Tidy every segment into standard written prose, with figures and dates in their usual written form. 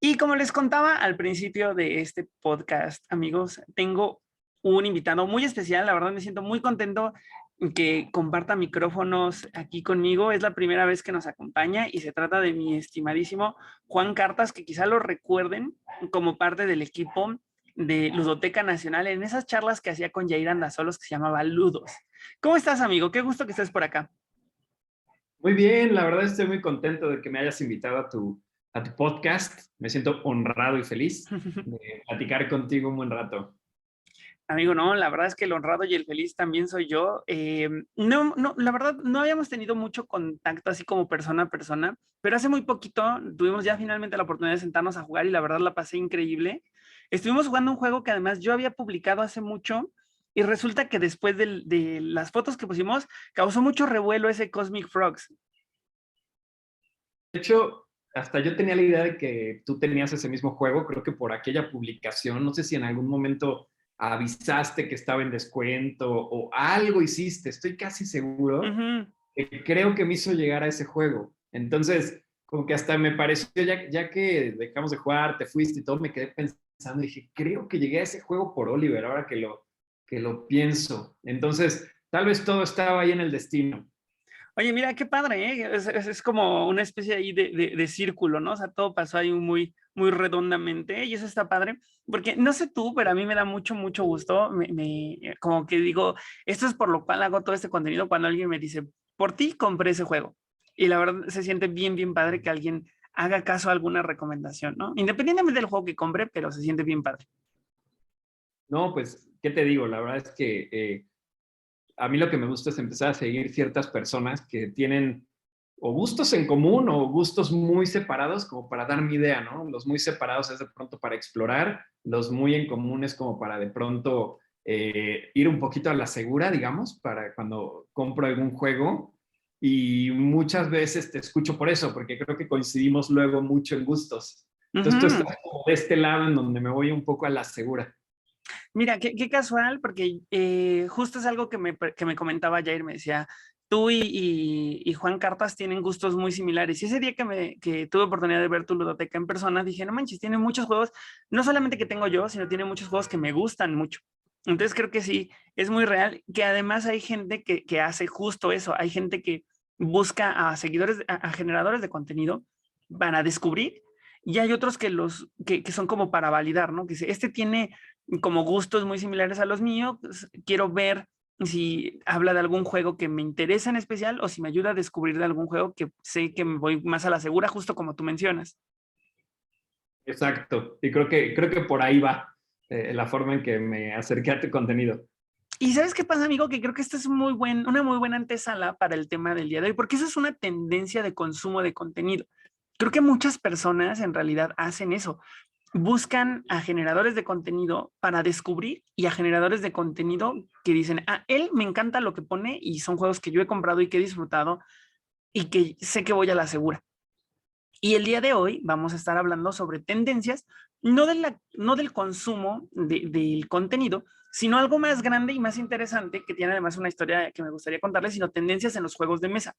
Y como les contaba al principio de este podcast, amigos, tengo un invitado muy especial. La verdad me siento muy contento que comparta micrófonos aquí conmigo. Es la primera vez que nos acompaña y se trata de mi estimadísimo Juan Cartas, que quizá lo recuerden como parte del equipo de Ludoteca Nacional en esas charlas que hacía con Jair Andasolos que se llamaba Ludos. ¿Cómo estás, amigo? Qué gusto que estés por acá. Muy bien, la verdad estoy muy contento de que me hayas invitado a tu podcast. Me siento honrado y feliz de platicar contigo un buen rato. Amigo, no, la verdad es que el honrado y el feliz también soy yo. No, la verdad, no habíamos tenido mucho contacto así como persona a persona, pero hace muy poquito tuvimos ya finalmente la oportunidad de sentarnos a jugar y la verdad la pasé increíble. Estuvimos jugando un juego que además yo había publicado hace mucho y resulta que después de las fotos que pusimos causó mucho revuelo ese Cosmic Frogs. De hecho, hasta yo tenía la idea de que tú tenías ese mismo juego, creo que por aquella publicación, no sé si en algún momento avisaste que estaba en descuento o algo hiciste, estoy casi seguro Ujú. que creo que me hizo llegar a ese juego. Entonces, como que hasta me pareció, ya que dejamos de jugar, te fuiste y todo, me quedé pensando y dije, creo que llegué a ese juego por Oliver, ahora que lo pienso. Entonces, tal vez todo estaba ahí en el destino. Oye, mira, qué padre, ¿eh? Es como una especie ahí de círculo, ¿no? O sea, todo pasó ahí muy, muy redondamente y eso está padre, porque no sé tú, pero a mí me da mucho, mucho gusto, como que digo, esto es por lo cual hago todo este contenido cuando alguien me dice, por ti compré ese juego. Y la verdad se siente bien, bien padre que alguien haga caso a alguna recomendación, ¿no? Independientemente del juego que compre, pero se siente bien padre. No, pues, ¿qué te digo? La verdad es que a mí lo que me gusta es empezar a seguir ciertas personas que tienen o gustos en común o gustos muy separados como para dar mi idea, ¿no? Los muy separados es de pronto para explorar, los muy en común es como para de pronto ir un poquito a la segura, digamos, para cuando compro algún juego. Y muchas veces te escucho por eso, porque creo que coincidimos luego mucho en gustos. Entonces tú Ujú. estás como de este lado en donde me voy un poco a la segura. Mira, qué casual, porque justo es algo que me comentaba Jair, me decía, tú y Juan Cartas tienen gustos muy similares. Y ese día que tuve oportunidad de ver tu ludoteca en persona, dije, no manches, tiene muchos juegos, no solamente que tengo yo, sino tiene muchos juegos que me gustan mucho. Entonces creo que sí, es muy real, que además hay gente que hace justo eso, hay gente que busca a seguidores, a generadores de contenido para descubrir, y hay otros que son como para validar, ¿no? Que dice, este tiene como gustos muy similares a los míos, pues, quiero ver si habla de algún juego que me interesa en especial o si me ayuda a descubrir de algún juego que sé que me voy más a la segura, justo como tú mencionas. Exacto. Y creo que por ahí va la forma en que me acerqué a tu contenido. Y ¿sabes qué pasa, amigo? Que creo que esta es una muy buena antesala para el tema del día de hoy, porque eso es una tendencia de consumo de contenido. Creo que muchas personas en realidad hacen eso. Buscan a generadores de contenido para descubrir y a generadores de contenido que dicen, ah, él me encanta lo que pone y son juegos que yo he comprado y que he disfrutado y que sé que voy a la segura. Y el día de hoy vamos a estar hablando sobre tendencias, no del consumo del contenido, sino algo más grande y más interesante que tiene además una historia que me gustaría contarles, sino tendencias en los juegos de mesa.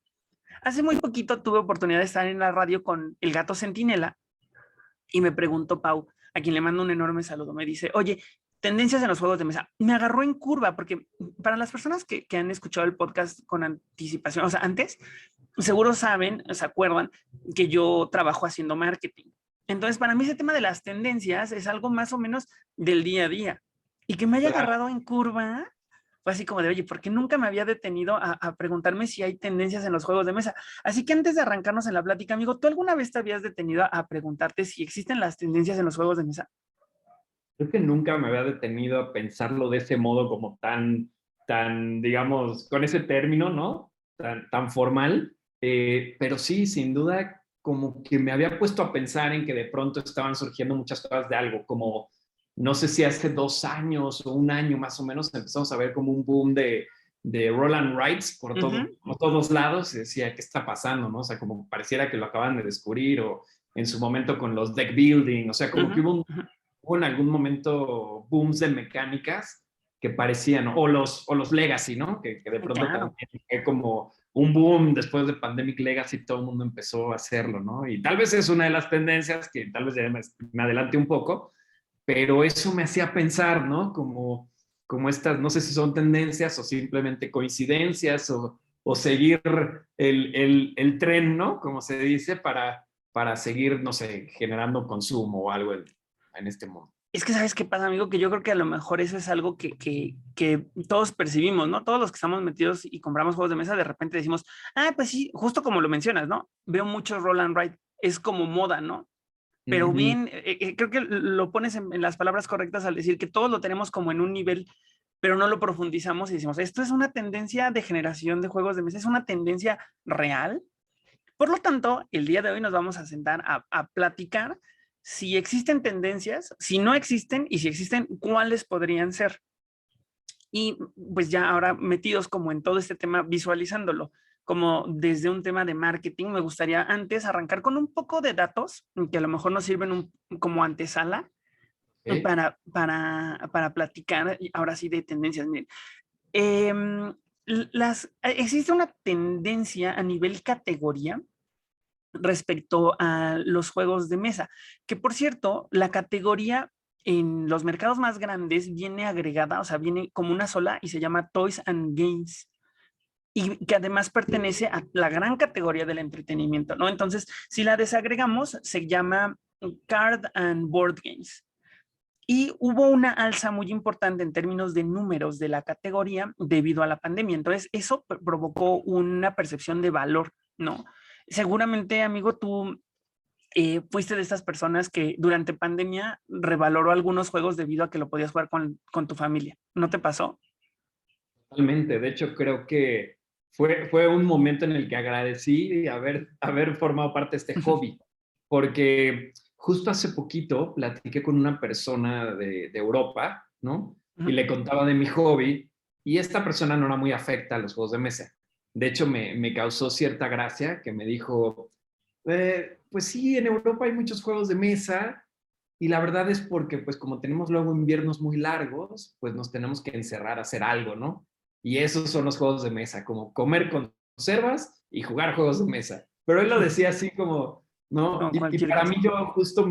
Hace muy poquito tuve oportunidad de estar en la radio con el gato Centinela y me preguntó Pau, a quien le mando un enorme saludo, me dice, oye, tendencias en los juegos de mesa. Me agarró en curva porque para las personas que han escuchado el podcast con anticipación, o sea, antes, seguro saben, se acuerdan que yo trabajo haciendo marketing. Entonces, para mí ese tema de las tendencias es algo más o menos del día a día. Y que me haya Claro. agarrado en curva fue así como de, oye, ¿por qué nunca me había detenido a preguntarme si hay tendencias en los juegos de mesa? Así que antes de arrancarnos en la plática, amigo, ¿tú alguna vez te habías detenido a preguntarte si existen las tendencias en los juegos de mesa? Creo que nunca me había detenido a pensarlo de ese modo como tan, digamos, con ese término, ¿no? Tan formal. Pero sí, sin duda, como que me había puesto a pensar en que de pronto estaban surgiendo muchas cosas de algo, como no sé si hace 2 años o un año más o menos empezamos a ver como un boom de roll and rights Uh -huh, por todos lados y decía, ¿qué está pasando? ¿No? O sea, como pareciera que lo acaban de descubrir o en su momento con los deck building, o sea, uh como que -huh, hubo uh -huh. en algún momento booms de mecánicas que parecían, o los Legacy, ¿no? Que de pronto Claro. también fue como un boom después de Pandemic Legacy, todo el mundo empezó a hacerlo, ¿no? Y tal vez es una de las tendencias que tal vez ya me adelante un poco, pero eso me hacía pensar, ¿no? Como estas, no sé si son tendencias o simplemente coincidencias o seguir el tren, ¿no? Como se dice, para seguir, no sé, generando consumo o algo en este mundo. Es que, ¿sabes qué pasa, amigo? Que yo creo que a lo mejor eso es algo que todos percibimos, ¿no? Todos los que estamos metidos y compramos juegos de mesa, de repente decimos, ah, pues sí, justo como lo mencionas, ¿no? Veo mucho roll and write, es como moda, ¿no? Pero Ujú. bien, creo que lo pones en las palabras correctas al decir que todos lo tenemos como en un nivel, pero no lo profundizamos y decimos, esto es una tendencia de generación de juegos de mesa, es una tendencia real. Por lo tanto, el día de hoy nos vamos a sentar a platicar si existen tendencias, si no existen y si existen, cuáles podrían ser. Y pues ya ahora metidos como en todo este tema, visualizándolo como desde un tema de marketing, me gustaría antes arrancar con un poco de datos que a lo mejor nos sirven como antesala ¿Ok? para platicar ahora sí de tendencias. Miren, existe una tendencia a nivel categoría respecto a los juegos de mesa, que por cierto, la categoría en los mercados más grandes viene agregada, o sea, viene como una sola y se llama Toys and Games y que además pertenece a la gran categoría del entretenimiento, ¿no? Entonces, si la desagregamos, se llama Card and Board Games. Y hubo una alza muy importante en términos de números de la categoría debido a la pandemia. Entonces, eso provocó una percepción de valor, ¿no? Seguramente, amigo, tú fuiste de estas personas que durante pandemia revaloró algunos juegos debido a que lo podías jugar con tu familia. ¿No te pasó? Totalmente. De hecho, creo que fue un momento en el que agradecí haber formado parte de este hobby, porque justo hace poquito platiqué con una persona de Europa, ¿no? Y le contaba de mi hobby, y esta persona no era muy afecta a los juegos de mesa. De hecho, me causó cierta gracia que me dijo, pues sí, en Europa hay muchos juegos de mesa, y la verdad es porque, pues como tenemos luego inviernos muy largos, pues nos tenemos que encerrar a hacer algo, ¿no? Y esos son los juegos de mesa, como comer conservas y jugar juegos de mesa. Pero él lo decía así como, ¿no? Como Y cualquier para mí cosa. yo justo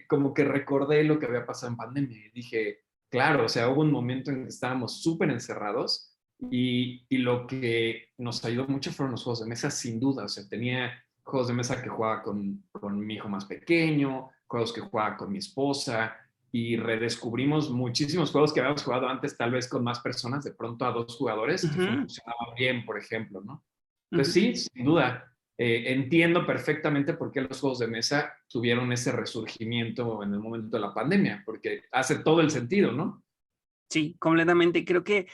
como que recordé lo que había pasado en pandemia. Y dije, claro, o sea, hubo un momento en que estábamos súper encerrados y lo que nos ayudó mucho fueron los juegos de mesa, sin duda. O sea, tenía juegos de mesa que jugaba con mi hijo más pequeño, juegos que jugaba con mi esposa, y redescubrimos muchísimos juegos que habíamos jugado antes, tal vez con más personas, de pronto a 2 jugadores, que Ujú, funcionaba bien, por ejemplo, ¿no? Entonces ujú. sí, sin duda, entiendo perfectamente por qué los juegos de mesa tuvieron ese resurgimiento en el momento de la pandemia, porque hace todo el sentido, ¿no? Sí, completamente. Creo que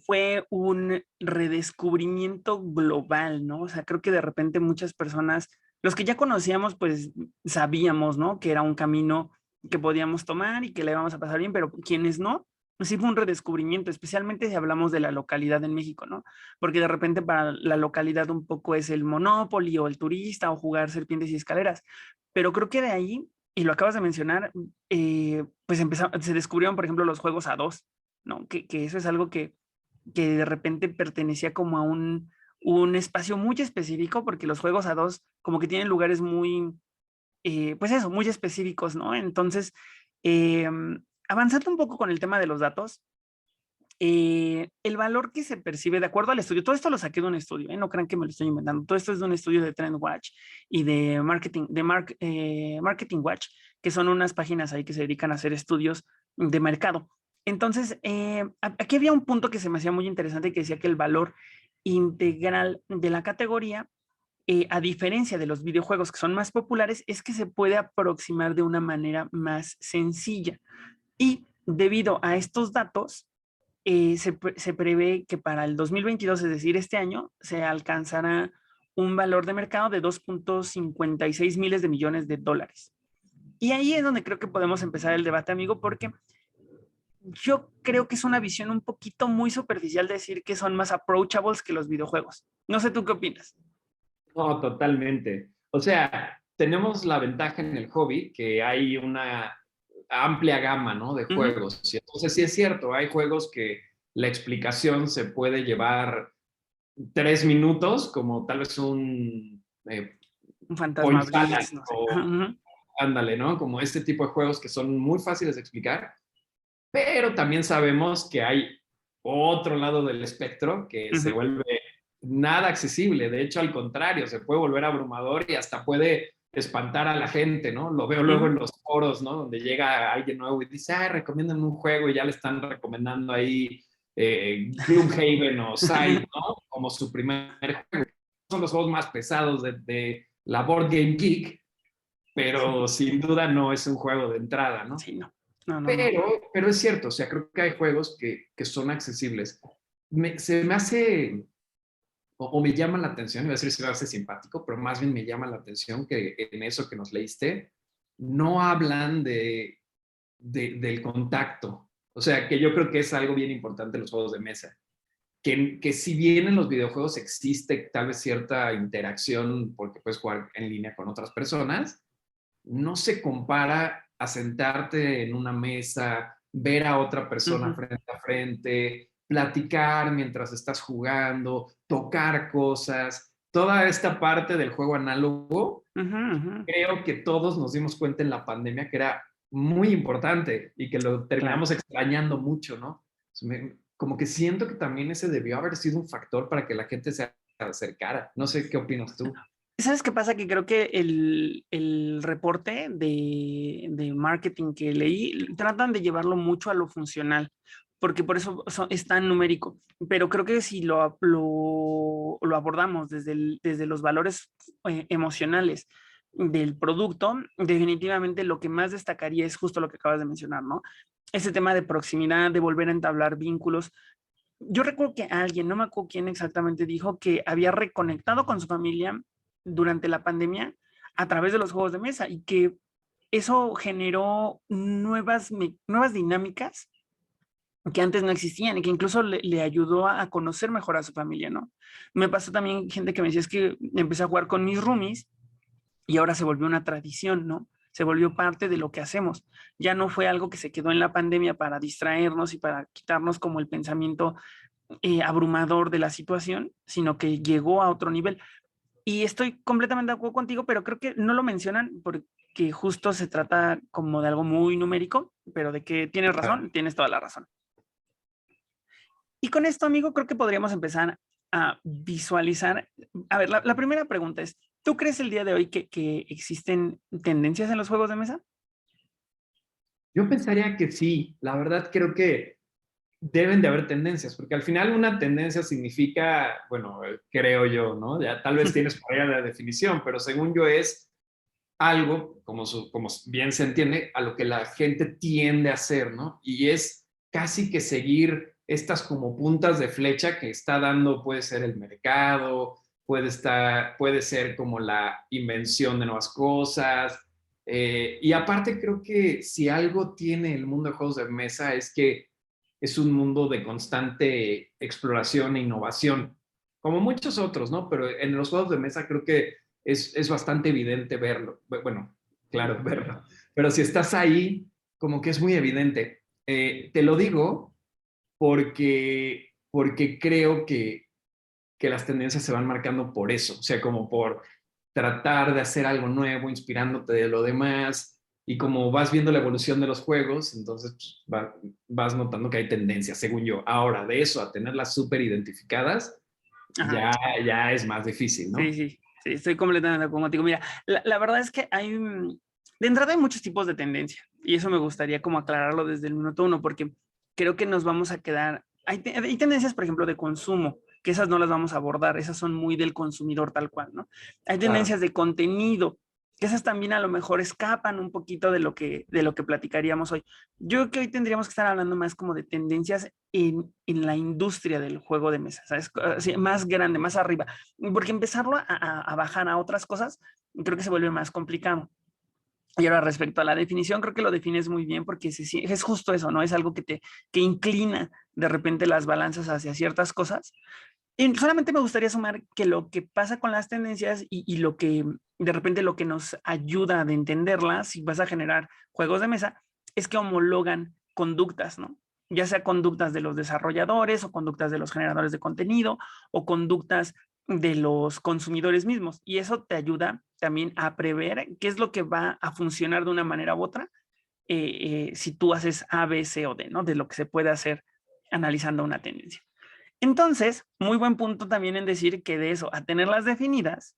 fue un redescubrimiento global, ¿no? O sea, creo que de repente muchas personas, los que ya conocíamos, pues sabíamos, ¿no? Que era un camino que podíamos tomar y que le íbamos a pasar bien, pero quienes no, pues sí fue un redescubrimiento, especialmente si hablamos de la localidad en México, ¿no? Porque de repente para la localidad un poco es el Monopoly o el turista o jugar serpientes y escaleras, pero creo que de ahí, y lo acabas de mencionar, pues se descubrieron, por ejemplo, los juegos a dos, ¿no? Que eso es algo que de repente pertenecía como a un espacio muy específico, porque los juegos a dos como que tienen lugares muy, pues eso, muy específicos, ¿no? Entonces, eh, avanzando un poco con el tema de los datos, el valor que se percibe de acuerdo al estudio, todo esto lo saqué de un estudio, no crean que me lo estoy inventando, todo esto es de un estudio de TrendWatch y de Marketing Watch, que son unas páginas ahí que se dedican a hacer estudios de mercado. Entonces, aquí había un punto que se me hacía muy interesante que decía que el valor integral de la categoría, a diferencia de los videojuegos que son más populares, es que se puede aproximar de una manera más sencilla. Y debido a estos datos, se prevé que para el 2022, es decir, este año, se alcanzará un valor de mercado de 2.56 miles de millones de dólares. Y ahí es donde creo que podemos empezar el debate, amigo, porque yo creo que es una visión un poquito muy superficial decir que son más approachables que los videojuegos. No sé tú qué opinas. No, totalmente. O sea, tenemos la ventaja en el hobby que hay una amplia gama, ¿no? De Uh -huh. juegos. Y entonces sí es cierto, hay juegos que la explicación se puede llevar 3 minutos, como tal vez Un fantasma Poisala Blitz, no sé. o Ujú, ándale, ¿no? Como este tipo de juegos que son muy fáciles de explicar, pero también sabemos que hay otro lado del espectro que se ujú. vuelve nada accesible. De hecho, al contrario, se puede volver abrumador y hasta puede espantar a la gente, ¿no? Lo veo luego en Ujú. los foros, ¿no? Donde llega alguien nuevo y dice, ah, recomiendan un juego y ya le están recomendando ahí Gloomhaven o Sight, ¿no? Como su primer juego. Son los juegos más pesados de la Board Game Geek, pero Sí, sin duda no es un juego de entrada, ¿no? sí, no. No, no, no. Pero es cierto, o sea, creo que hay juegos que son accesibles. Se me hace, o me llama la atención, iba a decir se me hace simpático, pero más bien me llama la atención que en eso que nos leíste, no hablan del contacto. O sea, que yo creo que es algo bien importante en los juegos de mesa. Que si bien en los videojuegos existe tal vez cierta interacción porque puedes jugar en línea con otras personas, no se compara a sentarte en una mesa, ver a otra persona Ujú, frente a frente, platicar mientras estás jugando, tocar cosas. Toda esta parte del juego análogo, ujú, ujú. creo que todos nos dimos cuenta en la pandemia que era muy importante y que lo Claro. terminamos extrañando mucho, ¿no? Como que siento que también ese debió haber sido un factor para que la gente se acercara. No sé qué opinas tú. ¿Sabes qué pasa? Que creo que el reporte de marketing que leí tratan de llevarlo mucho a lo funcional, porque por eso es tan numérico. Pero creo que si lo abordamos desde los valores emocionales del producto, definitivamente lo que más destacaría es justo lo que acabas de mencionar, ¿no? Ese tema de proximidad, de volver a entablar vínculos. Yo recuerdo que alguien, no me acuerdo quién exactamente, dijo que había reconectado con su familia durante la pandemia a través de los juegos de mesa y que eso generó nuevas dinámicas que antes no existían y que incluso le ayudó a conocer mejor a su familia, ¿no? Me pasó también gente que me decía, es que empecé a jugar con mis roomies y ahora se volvió una tradición, ¿no? Se volvió parte de lo que hacemos. Ya no fue algo que se quedó en la pandemia para distraernos y para quitarnos como el pensamiento abrumador de la situación, sino que llegó a otro nivel. Y estoy completamente de acuerdo contigo, pero creo que no lo mencionan porque justo se trata como de algo muy numérico, pero de que tienes razón, tienes toda la razón. Y con esto, amigo, creo que podríamos empezar a visualizar. A ver, la primera pregunta es, ¿tú crees el día de hoy que existen tendencias en los juegos de mesa? Yo pensaría que sí, la verdad creo que deben de haber tendencias, porque al final una tendencia significa, bueno, creo yo, ¿no? Ya tal vez tienes por ahí la definición, pero según yo es algo, como bien se entiende, a lo que la gente tiende a hacer, ¿no? Y es casi que seguir estas como puntas de flecha que está dando, puede ser el mercado, puede ser como la invención de nuevas cosas. Y aparte creo que si algo tiene el mundo de juegos de mesa es que es un mundo de constante exploración e innovación, como muchos otros, ¿no? Pero en los juegos de mesa creo que es bastante evidente verlo. Bueno, claro, verlo. Pero si estás ahí, como que es muy evidente. Te lo digo porque creo que las tendencias se van marcando por eso, o sea, como por tratar de hacer algo nuevo, inspirándote de lo demás, y como vas viendo la evolución de los juegos, entonces pues, vas notando que hay tendencias, según yo. Ahora, de eso a tenerlas súper identificadas, Ajá. ya es más difícil, Sí, ¿no? sí, sí, estoy completamente de acuerdo contigo. Mira, la verdad es que de entrada hay muchos tipos de tendencia y eso me gustaría como aclararlo desde el minuto uno, porque creo que nos vamos a quedar, hay tendencias, por ejemplo, de consumo, que esas no las vamos a abordar, esas son muy del consumidor tal cual, ¿no? Hay Claro. tendencias de contenido, que esas también a lo mejor escapan un poquito de lo que platicaríamos hoy. Yo creo que hoy tendríamos que estar hablando más como de tendencias en la industria del juego de mesa, ¿sabes? Así, más grande, más arriba, porque empezarlo a bajar a otras cosas, creo que se vuelve más complicado. Y ahora respecto a la definición, creo que lo defines muy bien porque es justo eso, ¿no? Es algo que inclina de repente las balanzas hacia ciertas cosas. Y solamente me gustaría sumar que lo que pasa con las tendencias y lo que de repente lo que nos ayuda de entenderlas, si vas a generar juegos de mesa, es que homologan conductas, ¿no? ya sea conductas de los desarrolladores o conductas de los generadores de contenido o conductas de los consumidores mismos. Y eso te ayuda también a prever qué es lo que va a funcionar de una manera u otra si tú haces A, B, C o D, ¿no? De lo que se puede hacer analizando una tendencia. Entonces, muy buen punto también en decir que de eso a tenerlas definidas,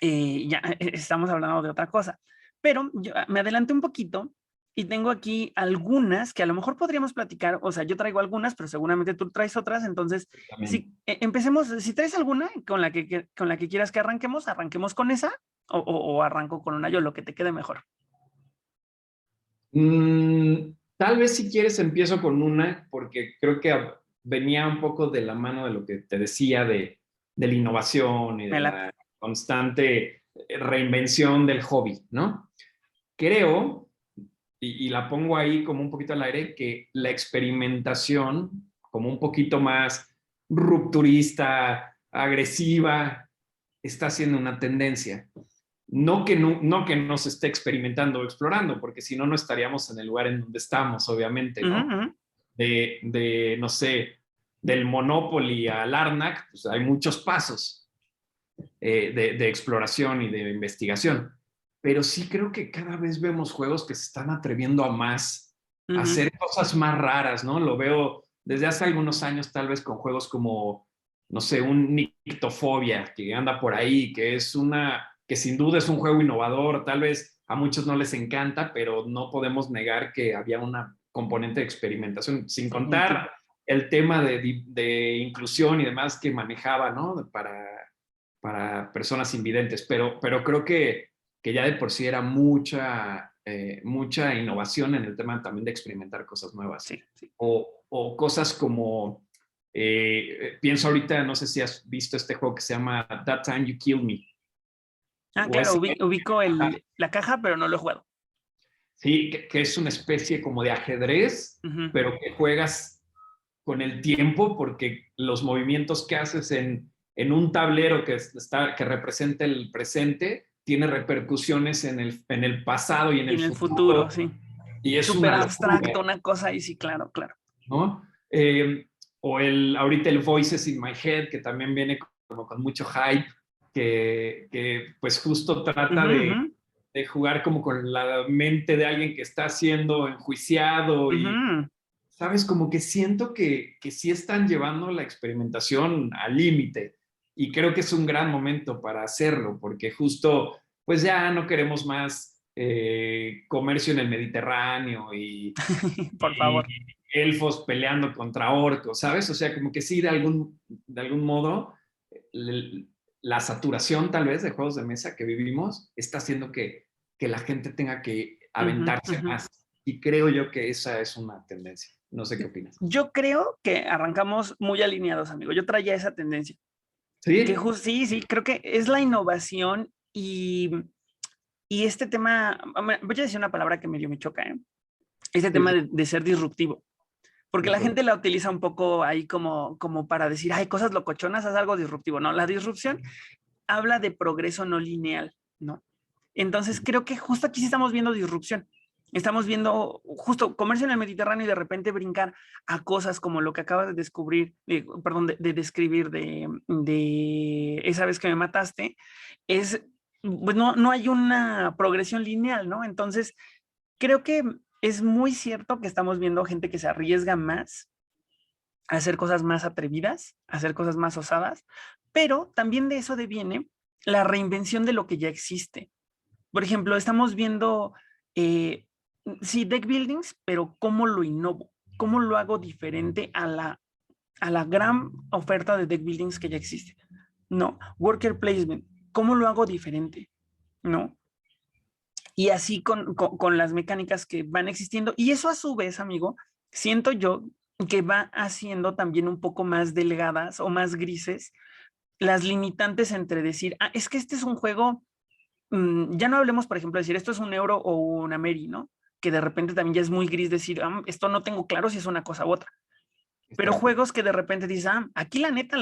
ya estamos hablando de otra cosa. Pero yo me adelanté un poquito y tengo aquí algunas que a lo mejor podríamos platicar. O sea, yo traigo algunas, pero seguramente tú traes otras. Entonces, si empecemos, si traes alguna con la que quieras que arranquemos con esa o arranco con una yo, lo que te quede mejor. Tal vez si quieres empiezo con una, porque creo que venía un poco de la mano de lo que te decía de la innovación y de la constante reinvención del hobby, ¿no? Creo, y la pongo ahí como un poquito al aire, que la experimentación, como un poquito más rupturista, agresiva, está siendo una tendencia. No que no se esté experimentando o explorando, porque si no, no estaríamos en el lugar en donde estamos, obviamente, ¿no? No sé, del Monopoly al Arnak, pues hay muchos pasos de exploración y de investigación. Pero sí creo que cada vez vemos juegos que se están atreviendo a más, a hacer cosas más raras, ¿no? Lo veo desde hace algunos años, tal vez con juegos como, no sé, un Nictofobia, que anda por ahí, que sin duda es un juego innovador, tal vez a muchos no les encanta, pero no podemos negar que había una componente de experimentación, sin contar el tema de inclusión y demás que manejaba, ¿no? Para personas invidentes, pero creo que ya de por sí era mucha innovación en el tema también de experimentar cosas nuevas. Sí, sí. O cosas como, pienso ahorita, no sé si has visto este juego que se llama That Time You Killed Me. Claro, ubico la caja, pero no lo he jugado. Sí, que es una especie como de ajedrez, pero que juegas con el tiempo porque los movimientos que haces en un tablero que representa el presente tiene repercusiones en el pasado y en el futuro. Sí. Y es súper abstracto, una cosa ahí, sí, claro. ¿No? O ahorita el Voices in My Head, que también viene como con mucho hype, que pues justo trata de jugar como con la mente de alguien que está siendo enjuiciado y, ¿sabes? Como que siento que sí están llevando la experimentación al límite y creo que es un gran momento para hacerlo porque justo pues ya no queremos más comercio en el Mediterráneo y, por favor, elfos peleando contra orcos, ¿sabes? O sea, como que sí, de algún modo, la saturación tal vez de juegos de mesa que vivimos está haciendo que la gente tenga que aventarse más. Y creo yo que esa es una tendencia. No sé qué opinas. Yo creo que arrancamos muy alineados, amigo. Yo traía esa tendencia. ¿Sí? Sí, creo que es la innovación y este tema, voy a decir una palabra que medio me choca, ¿eh? Este tema de ser disruptivo. Porque la gente la utiliza un poco ahí como para decir, hay cosas locochonas, haz algo disruptivo. No, la disrupción habla de progreso no lineal, ¿no? Entonces creo que justo aquí sí estamos viendo disrupción. Estamos viendo justo comercio en el Mediterráneo y de repente brincar a cosas como lo que acabas de descubrir, de describir de esa vez que me mataste, pues no hay una progresión lineal, ¿no? Entonces creo que es muy cierto que estamos viendo gente que se arriesga más a hacer cosas más atrevidas, a hacer cosas más osadas, pero también de eso deviene la reinvención de lo que ya existe. Por ejemplo, estamos viendo, sí, deck buildings, pero ¿cómo lo innovo? ¿Cómo lo hago diferente a la gran oferta de deck buildings que ya existe? No, worker placement, ¿cómo lo hago diferente? ¿No? Y así con las mecánicas que van existiendo. Y eso a su vez, amigo, siento yo que va haciendo también un poco más delgadas o más grises las limitantes entre decir, es que este es un juego, ya no hablemos, por ejemplo, de decir esto es un euro o una Meri, ¿no? Que de repente también ya es muy gris decir, esto no tengo claro si es una cosa u otra. Pero juegos que de repente dices, aquí la neta,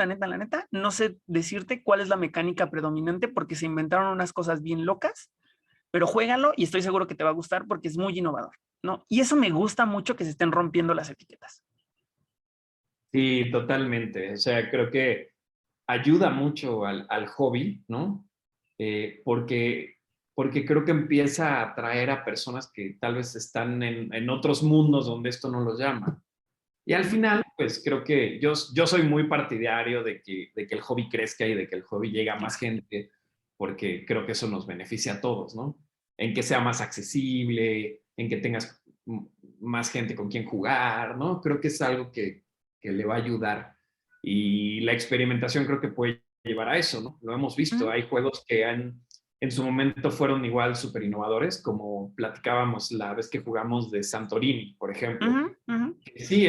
no sé decirte cuál es la mecánica predominante porque se inventaron unas cosas bien locas, pero juégalo y estoy seguro que te va a gustar porque es muy innovador. ¿no? Y eso me gusta mucho, que se estén rompiendo las etiquetas. Sí, totalmente. O sea, creo que ayuda mucho al hobby, ¿no? Porque, porque creo que empieza a atraer a personas que tal vez están en otros mundos donde esto no los llama. Y al Ujú, final, pues creo que yo soy muy partidario de que el hobby crezca y de que el hobby llegue a más claro. gente, porque creo que eso nos beneficia a todos, ¿no? En que sea más accesible, en que tengas más gente con quien jugar, ¿no? Creo que es algo que le va a ayudar. Y la experimentación creo que puede llevar a eso, ¿no? Lo hemos visto, Ujú, hay juegos que en su momento fueron igual súper innovadores, como platicábamos la vez que jugamos de Santorini, por ejemplo. ujú, ujú. Sí,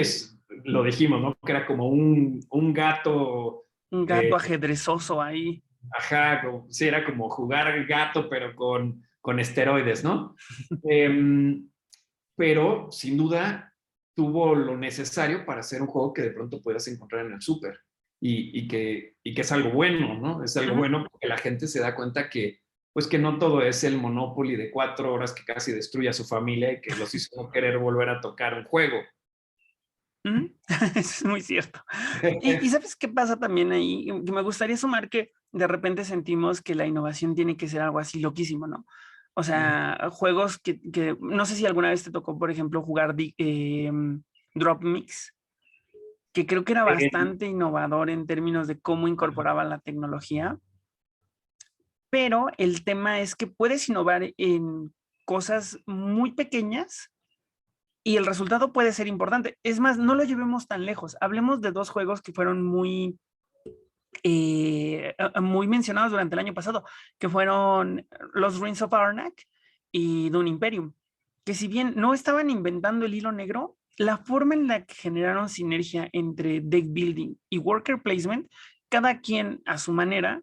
lo dijimos, ¿no? Que era como un gato, Un eh, gato ajedrezoso ahí. ajá, sí, era como jugar gato, pero con esteroides, ¿no? Eh, pero sin duda tuvo lo necesario para hacer un juego que de pronto puedas encontrar en el súper y que es algo bueno, ¿no? Es algo Ujú, bueno porque la gente se da cuenta que, pues que no todo es el Monopoly de 4 horas que casi destruye a su familia y que los hizo no querer volver a tocar un juego. ujú. Eso es muy cierto. Y ¿sabes qué pasa también ahí? Que me gustaría sumar que de repente sentimos que la innovación tiene que ser algo así loquísimo, ¿no? O sea, juegos que no sé si alguna vez te tocó, por ejemplo, jugar Drop Mix, que creo que era bastante innovador en términos de cómo incorporaba la tecnología, pero el tema es que puedes innovar en cosas muy pequeñas y el resultado puede ser importante. Es más, no lo llevemos tan lejos. Hablemos de dos juegos que fueron muy mencionados durante el año pasado, que fueron los Rings of Arnak y Dune Imperium, que si bien no estaban inventando el hilo negro, la forma en la que generaron sinergia entre deck building y worker placement, cada quien a su manera,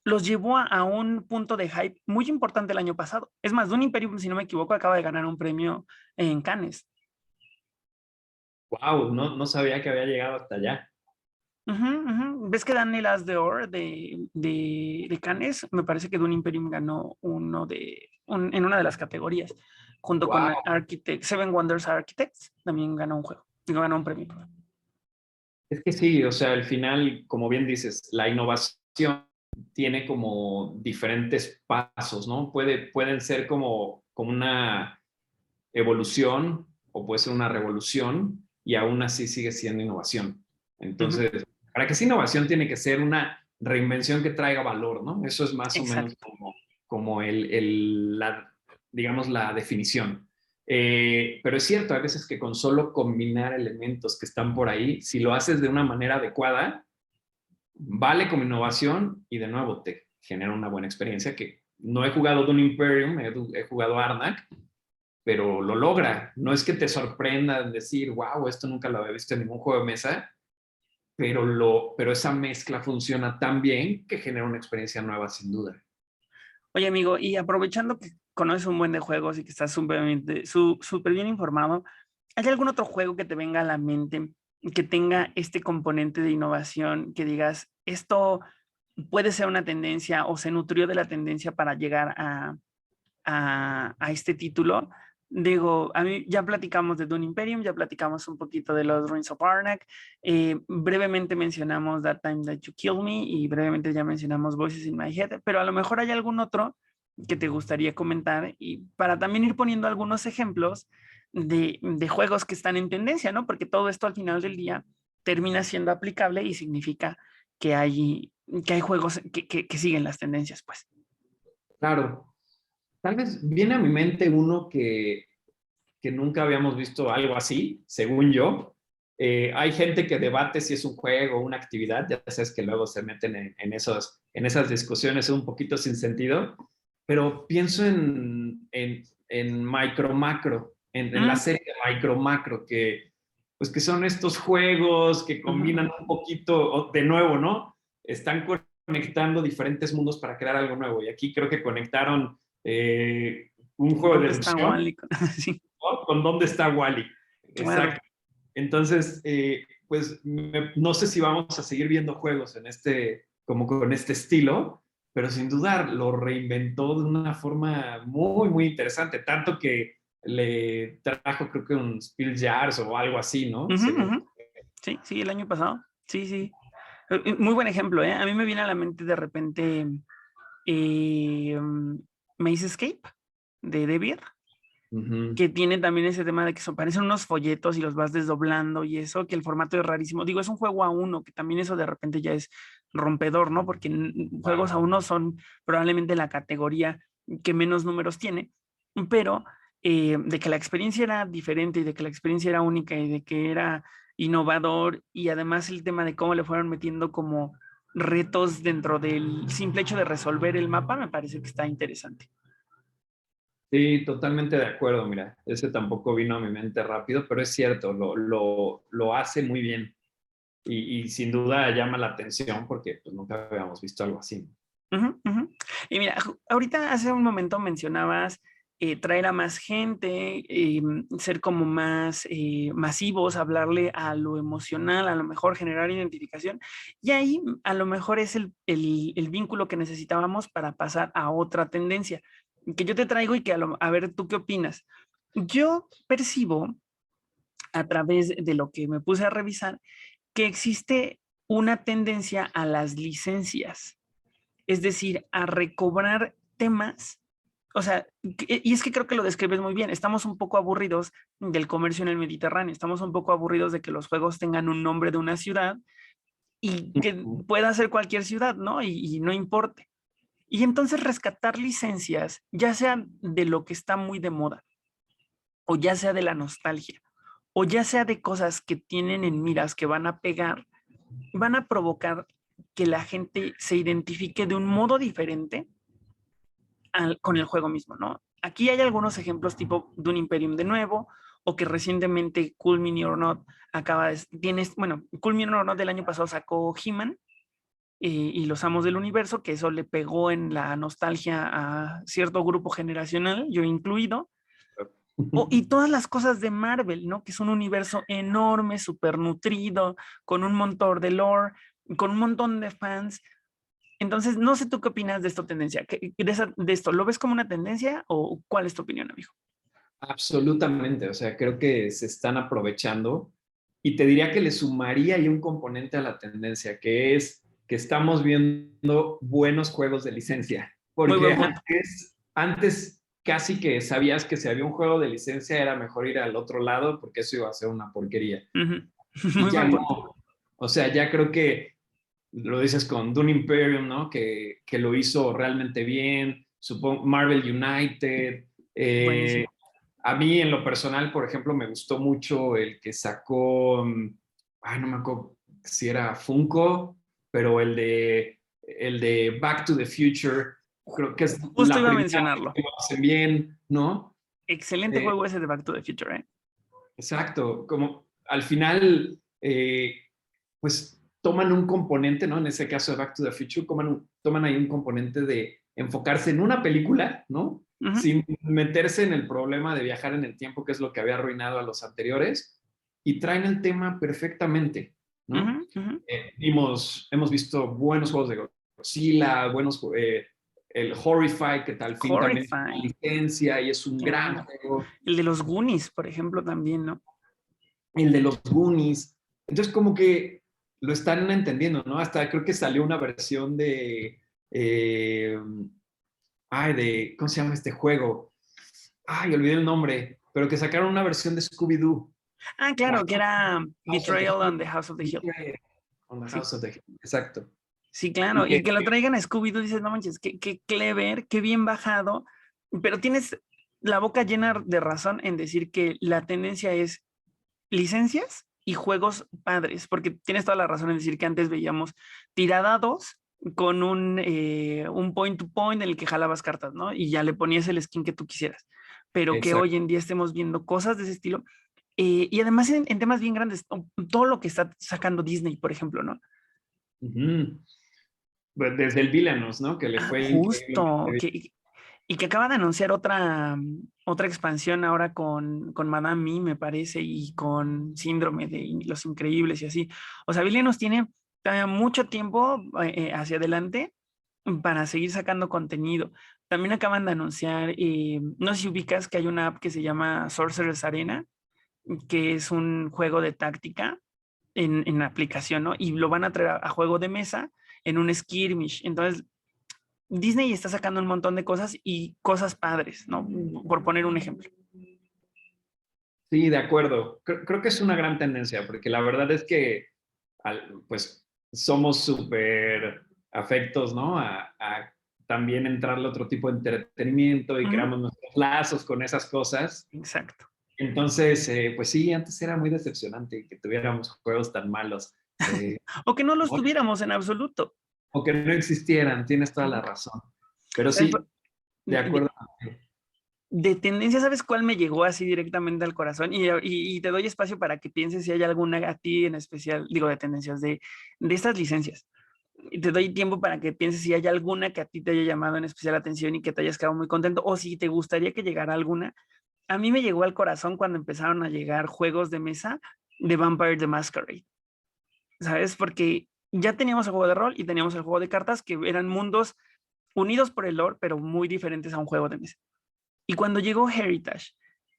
los llevó a un punto de hype muy importante el año pasado. Es más, Dune Imperium, si no me equivoco, acaba de ganar un premio en Cannes. Wow, no sabía que había llegado hasta allá. Ujú, ujú. ¿Ves que dan el As de Oro de Cannes? Me parece que Dune Imperium ganó en una de las categorías, junto con Wow. Seven Wonders Architects, también ganó un juego, digo, ganó un premio. Es que sí, o sea, al final, como bien dices, la innovación tiene como diferentes pasos, ¿no? Pueden ser como una evolución o puede ser una revolución y aún así sigue siendo innovación. Ujú, Entonces, para que sea innovación tiene que ser una reinvención que traiga valor, ¿no? Eso es más o menos exacto. como digamos, la definición. Pero es cierto, a veces que con solo combinar elementos que están por ahí, si lo haces de una manera adecuada, vale como innovación y de nuevo te genera una buena experiencia que no he jugado Dune Imperium, he jugado Arnak, pero lo logra. No es que te sorprenda en decir, wow, esto nunca lo había visto en ningún juego de mesa, pero esa mezcla funciona tan bien que genera una experiencia nueva sin duda. Oye, amigo, y aprovechando que conoces un buen de juegos y que estás súper bien informado, ¿hay algún otro juego que te venga a la mente que tenga este componente de innovación, que digas, esto puede ser una tendencia o se nutrió de la tendencia para llegar a este título? Digo, a mí ya platicamos de Dune Imperium, ya platicamos un poquito de los Ruins of Arnak, brevemente mencionamos That Time That You Kill Me y brevemente ya mencionamos Voices in My Head, pero a lo mejor hay algún otro que te gustaría comentar y para también ir poniendo algunos ejemplos de juegos que están en tendencia, ¿no? Porque todo esto al final del día termina siendo aplicable y significa que hay juegos que siguen las tendencias, pues. Claro, tal vez viene a mi mente uno que nunca habíamos visto algo así, según yo. Hay gente que debate si es un juego o una actividad, ya sabes que luego se meten en esas discusiones un poquito sin sentido, pero pienso en Micro Macro, en la Mm, serie de Micro Macro, pues que son estos juegos que ujú. combinan un poquito, de nuevo, ¿no? Están conectando diferentes mundos para crear algo nuevo. Y aquí creo que conectaron un juego de ¿Dónde está deducción, Wally? Sí, ¿no? Con dónde está Wally. claro. Exacto. Entonces, pues no sé si vamos a seguir viendo juegos como con este estilo, pero sin dudar lo reinventó de una forma muy, muy interesante. Tanto que le trajo creo que un Spiel Jars o algo así, ¿no? Sí, sí, el año pasado. Sí, sí. Muy buen ejemplo, ¿eh? A mí me viene a la mente de repente Maze Escape de Devir, que tiene también ese tema de que parecen unos folletos y los vas desdoblando y eso, que el formato es rarísimo. Digo, es un juego a uno, que también eso de repente ya es rompedor, ¿no? Porque juegos a uno son probablemente la categoría que menos números tiene, pero de que la experiencia era diferente y de que la experiencia era única y de que era innovador y además el tema de cómo le fueron metiendo como retos dentro del simple hecho de resolver el mapa, me parece que está interesante. Sí, totalmente de acuerdo, mira, ese tampoco vino a mi mente rápido, pero es cierto, lo hace muy bien y sin duda llama la atención porque pues, nunca habíamos visto algo así. Y mira, ahorita hace un momento mencionabas traer a más gente, ser como más masivos, hablarle a lo emocional, a lo mejor generar identificación. Y ahí a lo mejor es el vínculo que necesitábamos para pasar a otra tendencia que yo te traigo y que a ver, ¿tú qué opinas? Yo percibo a través de lo que me puse a revisar que existe una tendencia a las licencias, es decir, a recobrar temas. O sea, y es que creo que lo describes muy bien. Estamos un poco aburridos del comercio en el Mediterráneo. Estamos un poco aburridos de que los juegos tengan un nombre de una ciudad y que pueda ser cualquier ciudad, ¿no? Y no importe. Y entonces rescatar licencias, ya sea de lo que está muy de moda, o ya sea de la nostalgia, o ya sea de cosas que tienen en miras que van a pegar, van a provocar que la gente se identifique de un modo diferente con el juego mismo, ¿no? Aquí hay algunos ejemplos tipo Dune Imperium de nuevo, o que recientemente Cool Mini or Not bueno, Cool Mini or Not del año pasado sacó He-Man y los Amos del Universo, que eso le pegó en la nostalgia a cierto grupo generacional, yo incluido, y todas las cosas de Marvel, ¿no? Que es un universo enorme, súper nutrido, con un montón de lore, con un montón de fans. Entonces, no sé tú qué opinas de esta tendencia, de esto, ¿lo ves como una tendencia o cuál es tu opinión, amigo? Absolutamente, o sea, creo que se están aprovechando y te diría que le sumaría ahí un componente a la tendencia, que es que estamos viendo buenos juegos de licencia, Muy porque buen punto. antes casi que sabías que si había un juego de licencia era mejor ir al otro lado porque eso iba a ser una porquería. Y Muy ya buen no, punto. o sea, ya creo que lo dices con Dune Imperium, ¿no? Que lo hizo realmente bien, supongo Marvel United, Buenísimo. a mí en lo personal, por ejemplo, me gustó mucho el que sacó, no me acuerdo si era Funko, pero el de Back to the Future, creo que es Justo la iba a primera vez mencionarlo. que lo hacen bien, ¿no? Excelente Eh, juego ese de Back to the Future, ¿eh? exacto, como al final, pues toman un componente, ¿no? En ese caso de Back to the Future, toman ahí un componente de enfocarse en una película, ¿no? Sin meterse en el problema de viajar en el tiempo, que es lo que había arruinado a los anteriores, y traen el tema perfectamente, ¿no? Hemos visto buenos juegos de Godzilla, el Horrify, que al fin también es una Horrify, licencia y es un gran claro. juego. El de los Goonies, por ejemplo, también, ¿no? El de los Goonies. Entonces, como que lo están entendiendo, ¿no? Hasta creo que salió una versión eh, ¿cómo se llama este juego? Olvidé el nombre, pero que sacaron una versión de Scooby-Doo. Ah, claro, que era Betrayal on the House of the Hill. On the Sí, House of the Hill, exacto. sí, claro. Y que, Y que lo traigan a Scooby-Doo, dices, no manches, qué clever, qué bien bajado. Pero tienes la boca llena de razón en decir que la tendencia es licencias y juegos padres, porque tienes toda la razón en decir que antes veíamos tiradados con un point to point en el que jalabas cartas, ¿no? Y ya le ponías el skin que tú quisieras. Pero que exacto. hoy en día estemos viendo cosas de ese estilo. Y además en temas bien grandes, todo lo que está sacando Disney, por ejemplo, ¿no? Uh-huh. Desde el Villanos, ¿no? Que le Ah, fue increíblemente justo, bien. y que acaba de anunciar otra expansión ahora con Madame Me, me parece, y con Síndrome de Los Increíbles y así. O sea, Billy nos tiene todavía mucho tiempo hacia adelante para seguir sacando contenido. También acaban de anunciar, no sé si ubicas que hay una app que se llama Sorcerer's Arena, que es un juego de táctica en la aplicación, ¿no? Y lo van a traer a juego de mesa en un skirmish. Entonces, Disney está sacando un montón de cosas y cosas padres, ¿no? Por poner un ejemplo. Sí, de acuerdo. Creo que es una gran tendencia, porque la verdad es que pues somos súper afectos, ¿no? A también entrarle otro tipo de entretenimiento y Ujú. creamos nuestros lazos con esas cosas. Exacto. Entonces, pues sí, antes era muy decepcionante que tuviéramos juegos tan malos, eh, O que no los ¿no? tuviéramos en absoluto. O que no existieran, tienes toda la Ujú. razón. Pero ¿Sabes? sí, de acuerdo contigo. De tendencia, ¿sabes cuál me llegó así directamente al corazón? Y te doy espacio para que pienses si hay alguna a ti en especial, digo, de tendencias, de estas licencias. Y te doy tiempo para que pienses si hay alguna que a ti te haya llamado en especial la atención y que te hayas quedado muy contento, o si te gustaría que llegara alguna. A mí me llegó al corazón cuando empezaron a llegar juegos de mesa de Vampire the Masquerade, ¿sabes? Porque ya teníamos el juego de rol y teníamos el juego de cartas que eran mundos unidos por el lore, pero muy diferentes a un juego de mesa. Y cuando llegó Heritage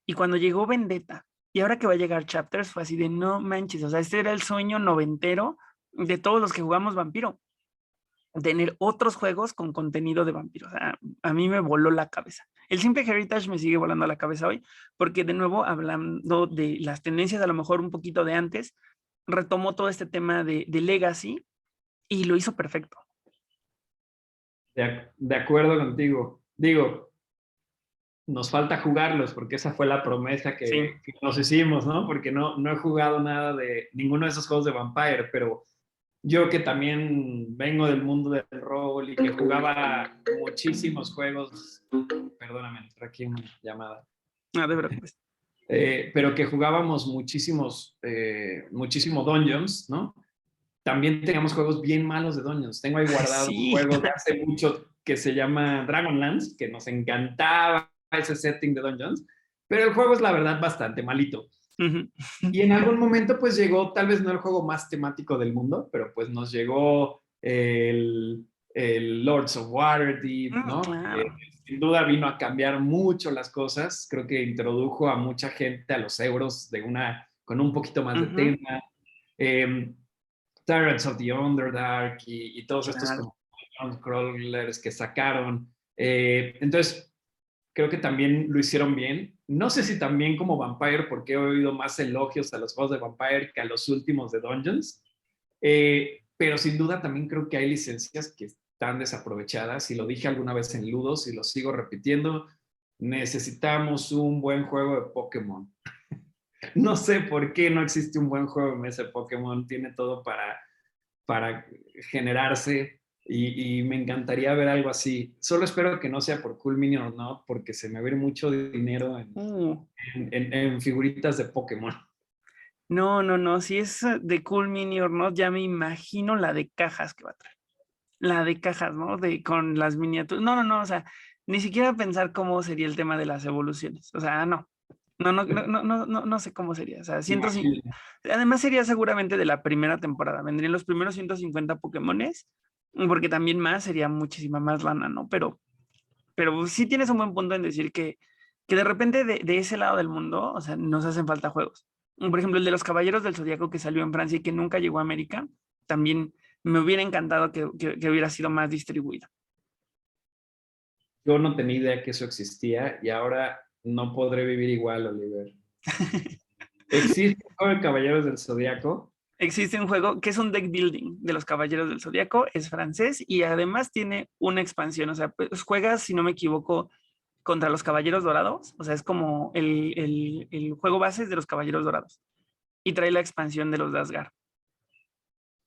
y cuando llegó Vendetta y ahora que va a llegar Chapters fue así de no manches, o sea, este era el sueño noventero de todos los que jugamos Vampiro, tener otros juegos con contenido de Vampiro. O sea, a mí me voló la cabeza. El simple Heritage me sigue volando la cabeza hoy porque de nuevo hablando de las tendencias a lo mejor un poquito de antes, retomó todo este tema de Legacy y lo hizo perfecto. De acuerdo contigo. Digo, nos falta jugarlos porque esa fue la promesa Sí. que nos hicimos, ¿no? Porque no he jugado nada de ninguno de esos juegos de Vampire, pero yo que también vengo del mundo del rol y que jugaba muchísimos juegos, perdóname, entró aquí una llamada, No te preocupes. pero que jugábamos muchísimo Dungeons, ¿no? También teníamos juegos bien malos de Dungeons. Tengo ahí guardado un Sí. juego de hace mucho que se llama Dragonlance, que nos encantaba ese setting de Dungeons, pero el juego es la verdad bastante malito. Y en algún momento pues llegó, tal vez no el juego más temático del mundo, pero pues nos llegó el Lords of Waterdeep, ¿no? Claro. Sin duda vino a cambiar mucho las cosas, creo que introdujo a mucha gente a los euros con un poquito más de tema. Eh, Tyrants of the Underdark y todos estos Claro. como crawlers que sacaron. Entonces, creo que también lo hicieron bien. No sé si también como Vampire, porque he oído más elogios a los juegos de Vampire que a los últimos de Dungeons. Pero sin duda también creo que hay licencias que están desaprovechadas y lo dije alguna vez en Ludos y lo sigo repitiendo. Necesitamos un buen juego de Pokémon. No sé por qué no existe un buen juego de mesa de Pokémon. Tiene todo para generarse y me encantaría ver algo así. Solo espero que no sea por Cool Mini or Not, porque se me va a ir mucho dinero Uh, en figuritas de Pokémon. no, no, no. Si es de Cool Mini or Not, ya me imagino la de cajas que va a traer. La de cajas, ¿no? Con las miniaturas. No, no, no. O sea, ni siquiera pensar cómo sería el tema de las evoluciones. O sea, no. No, no, no, no, no, no, no sé cómo sería. O sea, además sería seguramente de la primera temporada. Vendrían los primeros 150 Pokémones, porque también más sería muchísima más lana, ¿no? Pero sí tienes un buen punto en decir que de repente de ese lado del mundo, o sea, nos hacen falta juegos. Por ejemplo, el de los Caballeros del Zodíaco que salió en Francia y que nunca llegó a América, también me hubiera encantado que hubiera sido más distribuido. Yo no tenía idea que eso existía y ahora no podré vivir igual, Oliver. ¿Existe un juego de Caballeros del Zodíaco? Existe un juego que es un deck building de los Caballeros del Zodíaco, es francés y además tiene una expansión. O sea, pues juegas, si no me equivoco, contra los Caballeros Dorados. O sea, es como el juego base de los Caballeros Dorados y trae la expansión de los de Asgard.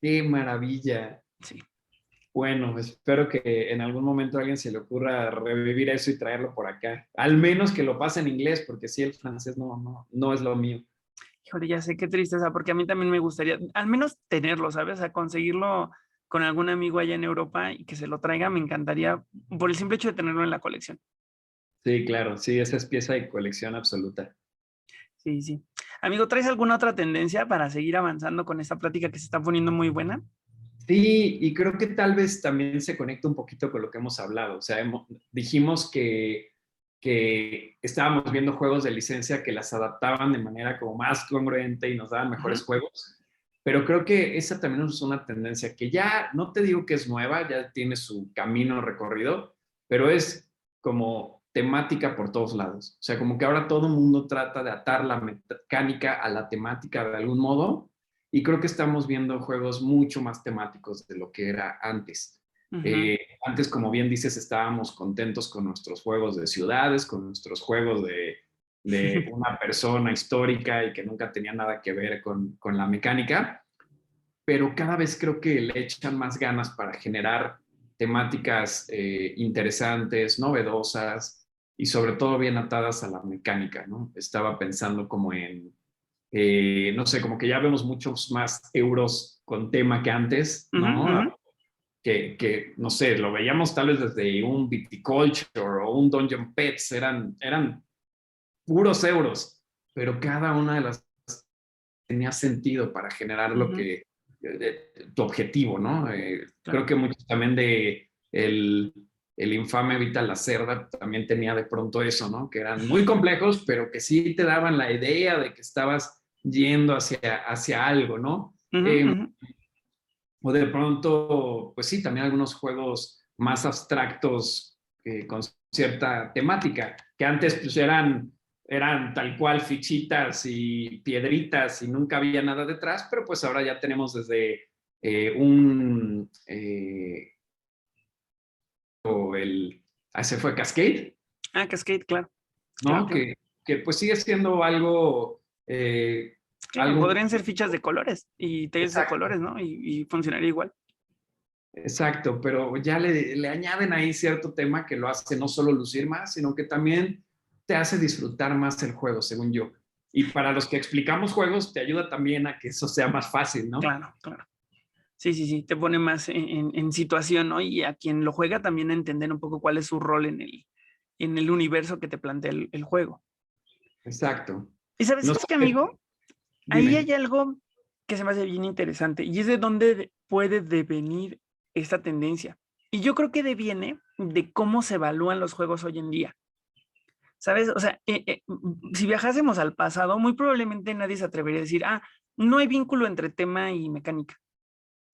¡Qué maravilla! Sí. Bueno, espero que en algún momento a alguien se le ocurra revivir eso y traerlo por acá. Al menos que lo pase en inglés, porque sí, el francés no es lo mío. Híjole, ya sé qué tristeza, porque a mí también me gustaría, al menos tenerlo, ¿sabes? O sea, conseguirlo con algún amigo allá en Europa y que se lo traiga, me encantaría por el simple hecho de tenerlo en la colección. Sí, claro, sí, esa es pieza de colección absoluta. Sí, sí. Amigo, ¿traes alguna otra tendencia para seguir avanzando con esta plática que se está poniendo muy buena? Sí, y creo que tal vez también se conecta un poquito con lo que hemos hablado. O sea, dijimos que estábamos viendo juegos de licencia que las adaptaban de manera como más congruente y nos daban mejores juegos, pero creo que esa también es una tendencia que ya, no te digo que es nueva, ya tiene su camino recorrido, pero es como temática por todos lados. O sea, como que ahora todo el mundo trata de atar la mecánica a la temática de algún modo y creo que estamos viendo juegos mucho más temáticos de lo que era antes. Antes, como bien dices, estábamos contentos con nuestros juegos de ciudades, con nuestros juegos de una persona histórica y que nunca tenía nada que ver con la mecánica, pero cada vez creo que le echan más ganas para generar temáticas interesantes, novedosas y sobre todo bien atadas a la mecánica, ¿no? Estaba pensando como en no sé, como que ya vemos muchos más euros con tema que antes, ¿no? No sé, lo veíamos tal vez desde un Viticulture o un Dungeon Pets, eran puros euros, pero cada una de las tenía sentido para generar lo que, tu objetivo, ¿no? Creo que muchos también de el infame Vita la Cerda también tenía de pronto eso, ¿no? Que eran muy complejos, pero que sí te daban la idea de que estabas yendo hacia algo, ¿no? O de pronto, pues sí, también algunos juegos más abstractos con cierta temática, que antes pues eran tal cual fichitas y piedritas y nunca había nada detrás, pero pues ahora ya tenemos desde se fue Cascade, Cascade, claro. Claro, ¿no? claro. Que pues sigue siendo algo, Claro, algo podrían ser fichas de colores y tails de exacto. colores, ¿no? Y funcionaría igual. Exacto, pero ya le añaden ahí cierto tema que lo hace no solo lucir más, sino que también te hace disfrutar más el juego, según yo. Y para los que explicamos juegos, te ayuda también a que eso sea más fácil, ¿no? Claro, claro. Sí, sí, sí, te pone más en situación, ¿no? Y a quien lo juega también a entender un poco cuál es su rol en el universo que te plantea el juego. Exacto. Y sabes, No ¿sabes qué, sé, amigo? Ahí dime. hay algo que se me hace bien interesante y es de dónde puede devenir esta tendencia. Y yo creo que deviene de cómo se evalúan los juegos hoy en día. ¿Sabes? O sea, si viajásemos al pasado, muy probablemente nadie se atrevería a decir, no hay vínculo entre tema y mecánica.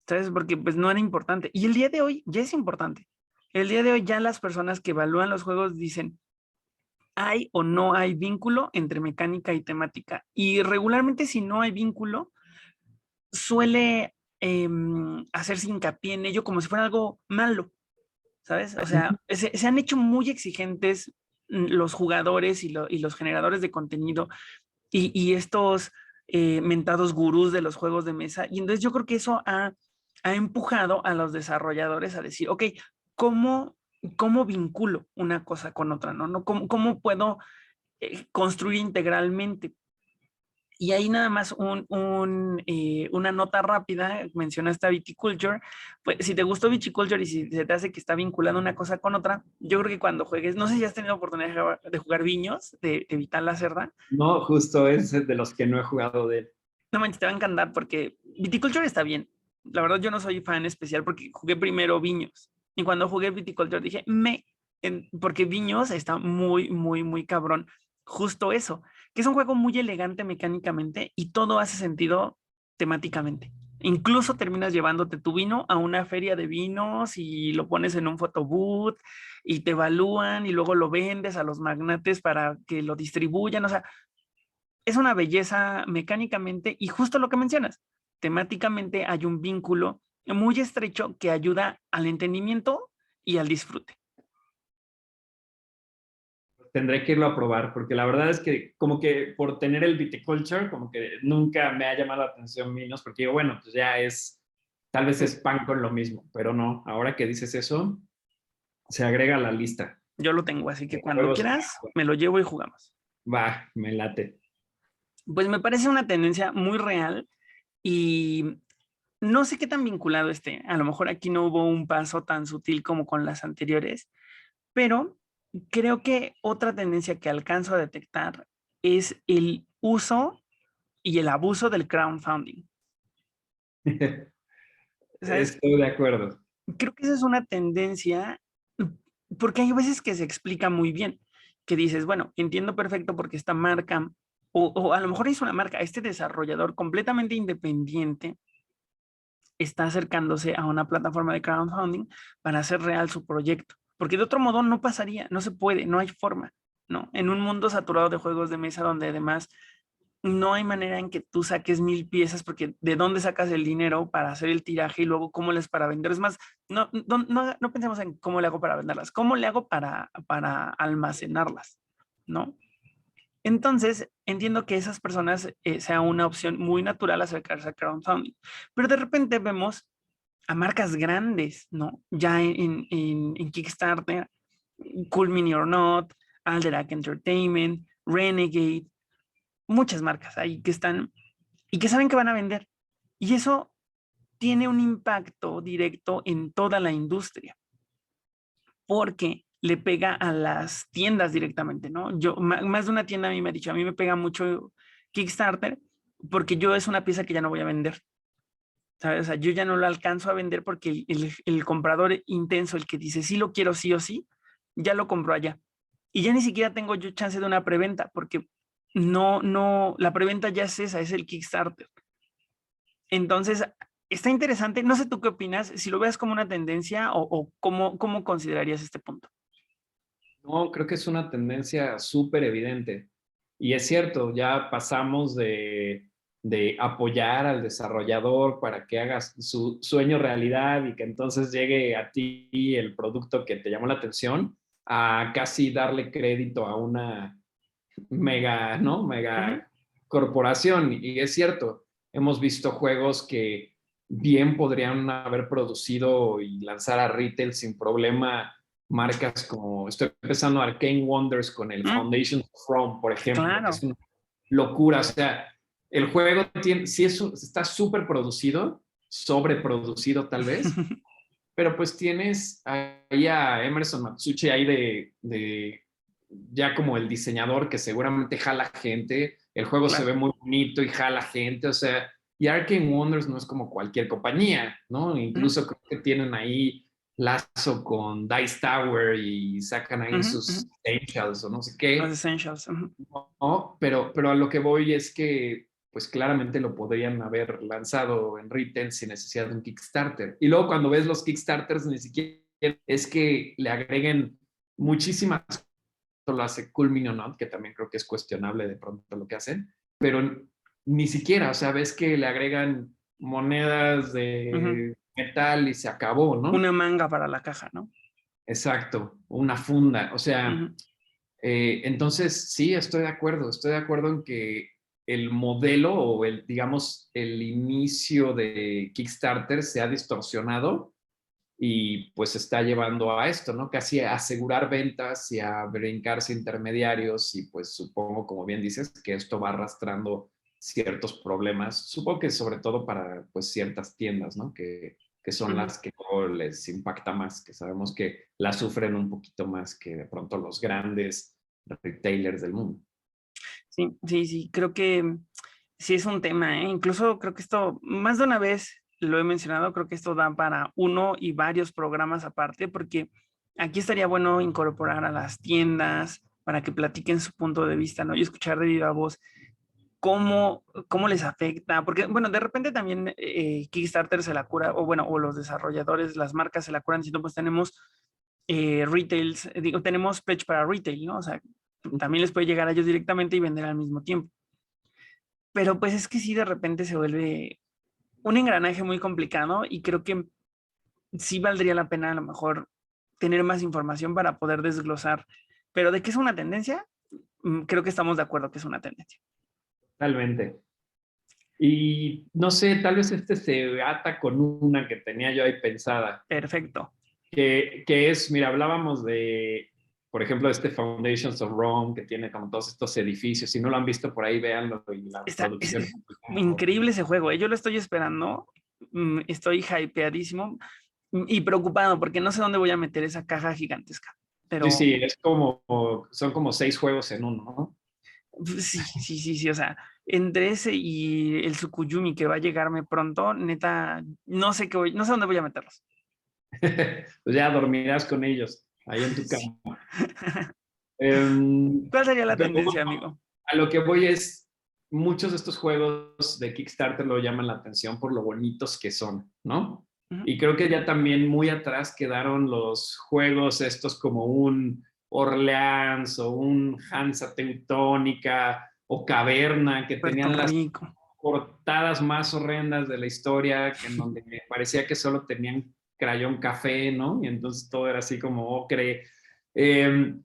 ¿Sabes? Porque pues no era importante. Y el día de hoy ya es importante. El día de hoy ya las personas que evalúan los juegos dicen, ¿hay o no hay vínculo entre mecánica y temática? Y regularmente si no hay vínculo, suele hacerse hincapié en ello como si fuera algo malo, ¿sabes? O sea, se han hecho muy exigentes los jugadores y los generadores de contenido y estos mentados gurús de los juegos de mesa. Y entonces yo creo que eso ha empujado a los desarrolladores a decir, ok, ¿cómo, cómo vinculo una cosa con otra? ¿No? ¿Cómo puedo construir integralmente? Y ahí nada más una nota rápida, mencionaste a Viticulture, pues si te gustó Viticulture y si se te hace que está vinculando una cosa con otra, yo creo que cuando juegues, no sé si has tenido oportunidad de jugar Viños, de Vital la Cerda. No, justo es de los que no he jugado de él. No manches, te va a encantar porque Viticulture está bien. La verdad, yo no soy fan especial porque jugué primero Viños. Y cuando jugué Viticulture dije, porque Viños está muy, muy, muy cabrón. Justo eso, que es un juego muy elegante mecánicamente y todo hace sentido temáticamente. Incluso terminas llevándote tu vino a una feria de vinos y lo pones en un photobooth y te evalúan y luego lo vendes a los magnates para que lo distribuyan. O sea, es una belleza mecánicamente y justo lo que mencionas, temáticamente hay un vínculo muy estrecho que ayuda al entendimiento y al disfrute. Tendré que irlo a probar, porque la verdad es que como que por tener el viticulture, como que nunca me ha llamado la atención vinos, porque digo, bueno, pues ya tal vez es pan con lo mismo, pero no, ahora que dices eso, se agrega a la lista. Yo lo tengo, así que cuando Juegos, quieras, me lo llevo y jugamos. va, me late. Pues me parece una tendencia muy real y no sé qué tan vinculado esté. A lo mejor aquí no hubo un paso tan sutil como con las anteriores, pero creo que otra tendencia que alcanzo a detectar es el uso y el abuso del crowdfunding. ¿sabes? Estoy de acuerdo. Creo que esa es una tendencia, porque hay veces que se explica muy bien, que dices, bueno, entiendo perfecto porque esta marca, o a lo mejor es una marca, este desarrollador completamente independiente está acercándose a una plataforma de crowdfunding para hacer real su proyecto, porque de otro modo no pasaría, no se puede, no hay forma, ¿no? En un mundo saturado de juegos de mesa donde además no hay manera en que tú saques 1000 piezas porque de dónde sacas el dinero para hacer el tiraje y luego cómo les para vender. Es más, no pensemos en cómo le hago para venderlas, cómo le hago para almacenarlas, ¿no? Entonces, entiendo que esas personas sea una opción muy natural acercarse a crowdfunding, pero de repente vemos a marcas grandes, ¿no? Ya en Kickstarter, Cool Mini or Not, Alderac Entertainment, Renegade, muchas marcas ahí que están y que saben que van a vender. Y eso tiene un impacto directo en toda la industria, porque le pega a las tiendas directamente, ¿no? Yo, más de una tienda a mí me ha dicho, a mí me pega mucho Kickstarter porque yo es una pieza que ya no voy a vender, ¿sabes? O sea, yo ya no lo alcanzo a vender porque el comprador intenso, el que dice sí lo quiero sí o sí, ya lo compró allá. Y ya ni siquiera tengo yo chance de una preventa porque la preventa ya es esa, es el Kickstarter. Entonces, está interesante. No sé tú qué opinas, si lo ves como una tendencia o cómo considerarías este punto. No, creo que es una tendencia súper evidente. Y es cierto, ya pasamos de apoyar al desarrollador para que hagas su sueño realidad y que entonces llegue a ti el producto que te llamó la atención, a casi darle crédito a una mega, ¿no? Ujú. Mega corporación. Y es cierto, hemos visto juegos que bien podrían haber producido y lanzar a retail sin problema marcas como, estoy empezando Arcane Wonders con el Mm, Foundation of Rome, por ejemplo, que claro. es una locura. O sea, el juego tiene, sí está súper producido, sobreproducido tal vez, pero pues tienes ahí a Emerson Matsuuchi ahí de ya como el diseñador que seguramente jala gente, el juego se Claro. ve muy bonito y jala gente, o sea, y Arcane Wonders no es como cualquier compañía, ¿no? Ujú, Incluso creo que tienen ahí lazo con Dice Tower y sacan ahí ujú, ujú. sus essentials o no sé Los qué, essentials. Ujú. ¿no? Pero a lo que voy es que pues claramente lo podrían haber lanzado en retail sin necesidad de un Kickstarter. Y luego cuando ves los Kickstarters, ni siquiera es que le agreguen muchísimas, lo hace Cool Minion Not, que también creo que es cuestionable de pronto lo que hacen, pero ni siquiera, o sea, ves que le agregan monedas Ujú. de metal y se acabó, ¿no? Una manga para la caja, ¿no? Exacto, una funda, o sea, Ujú. entonces, sí, estoy de acuerdo en que el modelo o el, digamos, el inicio de Kickstarter se ha distorsionado y pues está llevando a esto, ¿no? Casi a asegurar ventas y a brincarse intermediarios y pues supongo, como bien dices, que esto va arrastrando ciertos problemas, supongo que sobre todo para pues ciertas tiendas, ¿no? Que son Ujú. las que les impacta más, que sabemos que las sufren un poquito más que de pronto los grandes retailers del mundo. Sí, sí, sí, creo que sí es un tema, ¿eh? Incluso creo que esto, más de una vez lo he mencionado, creo que esto da para uno y varios programas aparte, porque aquí estaría bueno incorporar a las tiendas para que platiquen su punto de vista, ¿no? Y escuchar de viva voz cómo les afecta, porque, bueno, de repente también Kickstarter se la cura, o bueno, o los desarrolladores, las marcas se la curan, diciendo, pues tenemos retails, digo, tenemos pledge para retail, ¿no? O sea, también les puede llegar a ellos directamente y vender al mismo tiempo. Pero pues es que sí, de repente se vuelve un engranaje muy complicado y creo que sí valdría la pena a lo mejor tener más información para poder desglosar. Pero de qué es una tendencia, creo que estamos de acuerdo que es una tendencia. Totalmente. Y no sé, tal vez este se ata con una que tenía yo ahí pensada. Perfecto. Que es, mira, hablábamos de, por ejemplo, este Foundations of Rome, que tiene como todos estos edificios. Si no lo han visto por ahí, véanlo. Y la Es producción. increíble ese juego, ¿eh? Yo lo estoy esperando. Estoy hypeadísimo y preocupado porque no sé dónde voy a meter esa caja gigantesca. Sí, Pero sí, es como, son como 6 juegos en uno, ¿no? Sí, o sea, entre ese y el Tsukuyumi que va a llegarme pronto, neta, no sé no sé dónde voy a meterlos. Pues ya dormirás con ellos ahí en tu Sí. cama. Em, ¿Cuál sería la pero tendencia, amigo? a lo que voy es, muchos de estos juegos de Kickstarter lo llaman la atención por lo bonitos que son, ¿no? Ujú. Y creo que ya también muy atrás quedaron los juegos estos como un Orleans o un Hansa Teutónica o Caverna, que Puerto tenían las Rico. portadas más horrendas de la historia, en donde me parecía que solo tenían crayón café, ¿no? Y entonces todo era así como ocre. Eh,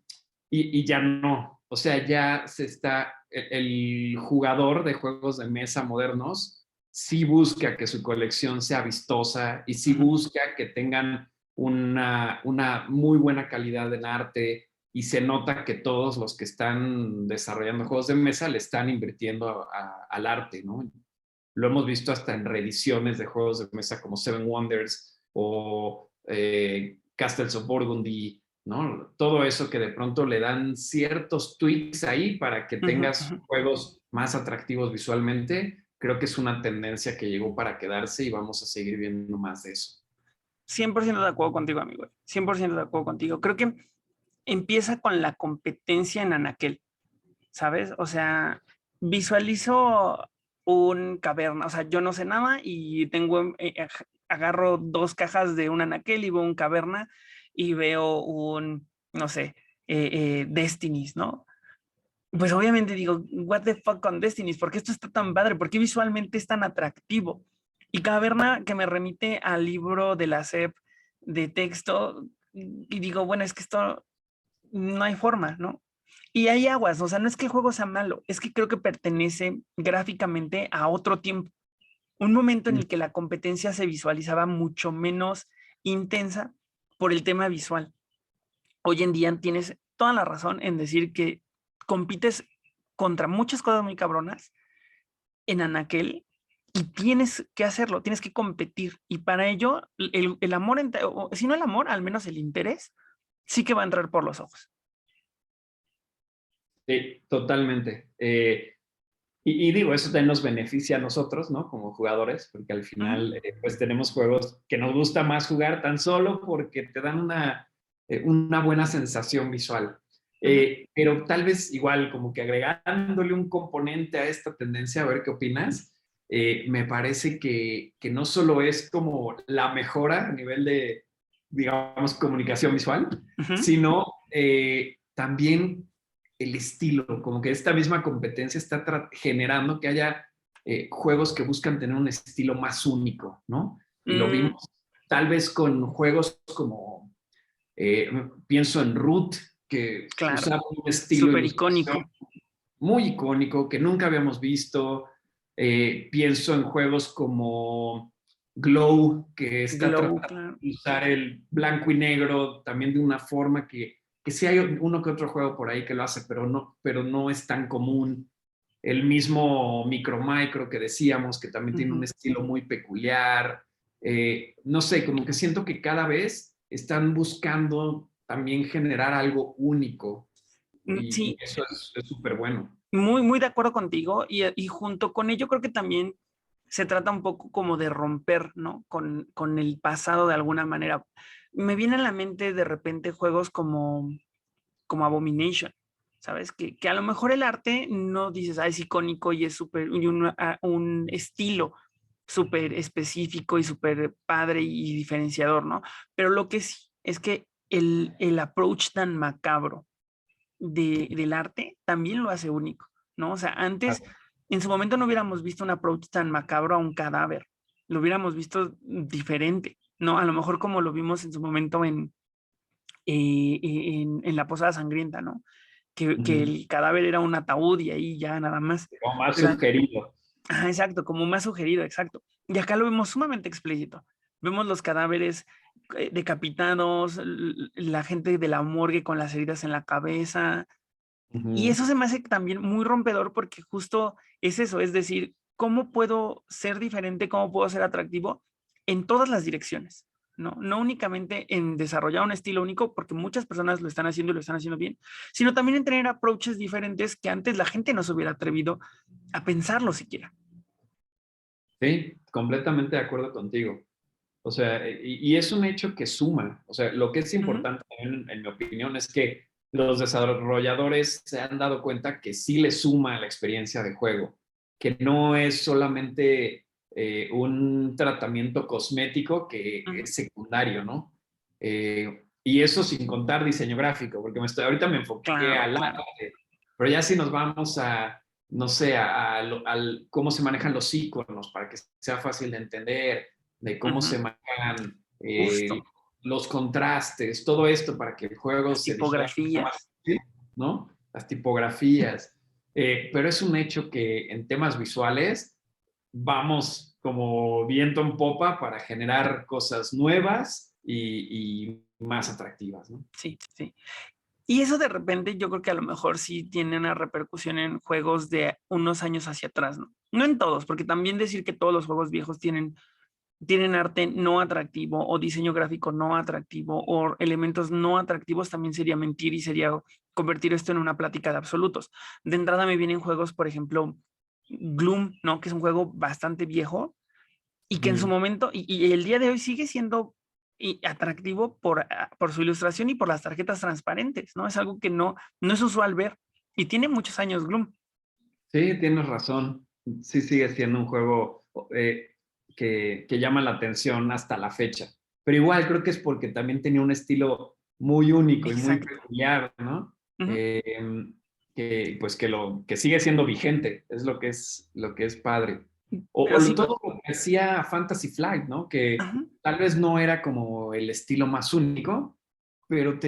y ya no. O sea, ya se está, el jugador de juegos de mesa modernos sí busca que su colección sea vistosa y sí Ujú. busca que tengan una muy buena calidad en arte y se nota que todos los que están desarrollando juegos de mesa le están invirtiendo al arte, ¿no? Lo hemos visto hasta en reediciones de juegos de mesa como Seven Wonders o Castles of Burgundy, ¿no? Todo eso que de pronto le dan ciertos tweaks ahí para que Ujú, tengas ujú. juegos más atractivos visualmente. Creo que es una tendencia que llegó para quedarse y vamos a seguir viendo más de eso. 100% de acuerdo contigo, amigo. 100% de acuerdo contigo. Creo que empieza con la competencia en Anaquel, ¿sabes? O sea, visualizo un caverna, o sea, yo no sé nada y agarro 2 cajas de un anaquel y veo un caverna y veo un, no sé, Destinies, ¿no? Pues obviamente digo, what the fuck con Destinies, ¿por qué esto está tan padre? ¿Por qué visualmente es tan atractivo? Y caverna que me remite al libro de la SEP de texto y digo, bueno, es que esto no hay forma, ¿no? Y hay aguas, o sea, no es que el juego sea malo, es que creo que pertenece gráficamente a otro tiempo, un momento en el que la competencia se visualizaba mucho menos intensa por el tema visual. Hoy en día tienes toda la razón en decir que compites contra muchas cosas muy cabronas en Anaquel y tienes que hacerlo, tienes que competir. Y para ello, el amor, o si no el amor, al menos el interés, sí que va a entrar por los ojos. Sí, totalmente. Y digo, eso también nos beneficia a nosotros, ¿no? Como jugadores, porque al Uh -huh. final, pues tenemos juegos que nos gusta más jugar tan solo porque te dan una buena sensación visual. Uh -huh. Pero tal vez igual, como que agregándole un componente a esta tendencia, a ver qué opinas, me parece que no solo es como la mejora a nivel de, digamos, comunicación visual, Uh -huh. sino también el estilo, como que esta misma competencia está generando que haya juegos que buscan tener un estilo más único, ¿no? Y lo Mm, vimos tal vez con juegos como, pienso en Root, que claro, usaba un estilo de súper ilustración icónico. muy icónico que nunca habíamos visto. Pienso en juegos como Glow, que está Glow, tratando claro. de usar el blanco y negro también de una forma que sí hay uno que otro juego por ahí que lo hace, pero no es tan común. El mismo Micro que decíamos, que también Uh tiene un -huh. estilo muy peculiar. No sé, como que siento que cada vez están buscando también generar algo único y Sí, eso es súper bueno. muy de acuerdo contigo y junto con ello creo que también se trata un poco como de romper, ¿no? Con el pasado de alguna manera. Me vienen a la mente de repente juegos como Abomination, ¿sabes? Que a lo mejor el arte no dices, ah, es icónico y es súper, y un estilo súper específico y súper padre y diferenciador, ¿no? Pero lo que sí es que el approach tan macabro del arte también lo hace único, ¿no? O sea, antes, en su momento no hubiéramos visto un approach tan macabro a un cadáver, lo hubiéramos visto diferente, ¿no? A lo mejor como lo vimos en su momento en la Posada Sangrienta, ¿no? Que Ujú. el cadáver era un ataúd y ahí ya nada más. Como más Pero, sugerido. exacto, como más sugerido, exacto. Y acá lo vemos sumamente explícito. Vemos los cadáveres decapitados, la gente de la morgue con las heridas en la cabeza, y Ujú. eso se me hace también muy rompedor porque justo es eso, es decir, ¿cómo puedo ser diferente? ¿Cómo puedo ser atractivo en todas las direcciones? ¿no? No únicamente en desarrollar un estilo único, porque muchas personas lo están haciendo y lo están haciendo bien, sino también en tener approaches diferentes que antes la gente no se hubiera atrevido a pensarlo siquiera. Sí, completamente de acuerdo contigo. O sea, y es un hecho que suma. O sea, lo que es Ujú, importante también, en mi opinión, es que los desarrolladores se han dado cuenta que sí le suma a la experiencia de juego, que no es solamente un tratamiento cosmético que ujú. es secundario, ¿no? Y eso sin contar diseño gráfico, porque ahorita me enfoqué Claro, al claro. arte, pero ya si nos vamos a, no sé, al cómo se manejan los iconos para que sea fácil de entender, de cómo se Ujú, manejan justo. los contrastes, todo esto para que el juego Las se digiera más tipografías. fácil, ¿no? Las tipografías. Pero es un hecho que en temas visuales vamos como viento en popa para generar cosas nuevas y más atractivas, ¿no? Sí, sí. Y eso de repente yo creo que a lo mejor sí tiene una repercusión en juegos de unos años hacia atrás, ¿no? No en todos, porque también decir que todos los juegos viejos tienen arte no atractivo o diseño gráfico no atractivo o elementos no atractivos también sería mentir y sería convertir esto en una plática de absolutos. De entrada me vienen juegos, por ejemplo, Gloom, ¿no? Que es un juego bastante viejo y que en su Mm. momento, y el día de hoy sigue siendo atractivo por su ilustración y por las tarjetas transparentes, ¿no? Es algo que no es usual ver y tiene muchos años Gloom. Sí, tienes razón. Sí sigue siendo un juego que llama la atención hasta la fecha. Pero igual creo que es porque también tenía un estilo muy único y muy Exacto. peculiar, ¿no? Ujú. Que pues que sigue siendo vigente, es lo que es padre. Pero sí, Todo lo que hacía Fantasy Flight, ¿no? Que ajá, tal vez no era como el estilo más único, pero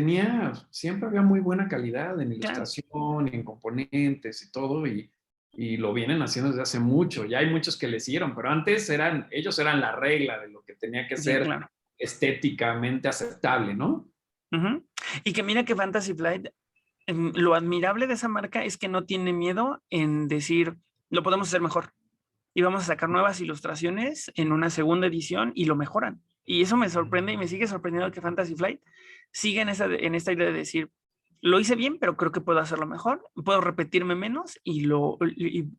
siempre había muy buena calidad en claro, ilustración, en componentes y todo, y lo vienen haciendo desde hace mucho. Ya hay muchos que le siguieron, pero antes ellos eran la regla de lo que tenía que sí, ser claro. estéticamente aceptable, ¿no? Ujú. Y que mira que Fantasy Flight, lo admirable de esa marca es que no tiene miedo en decir, lo podemos hacer mejor y vamos a sacar nuevas ilustraciones en una segunda edición y lo mejoran. Y eso me sorprende y me sigue sorprendiendo que Fantasy Flight siga en esta idea de decir, lo hice bien, pero creo que puedo hacerlo mejor, puedo repetirme menos y yo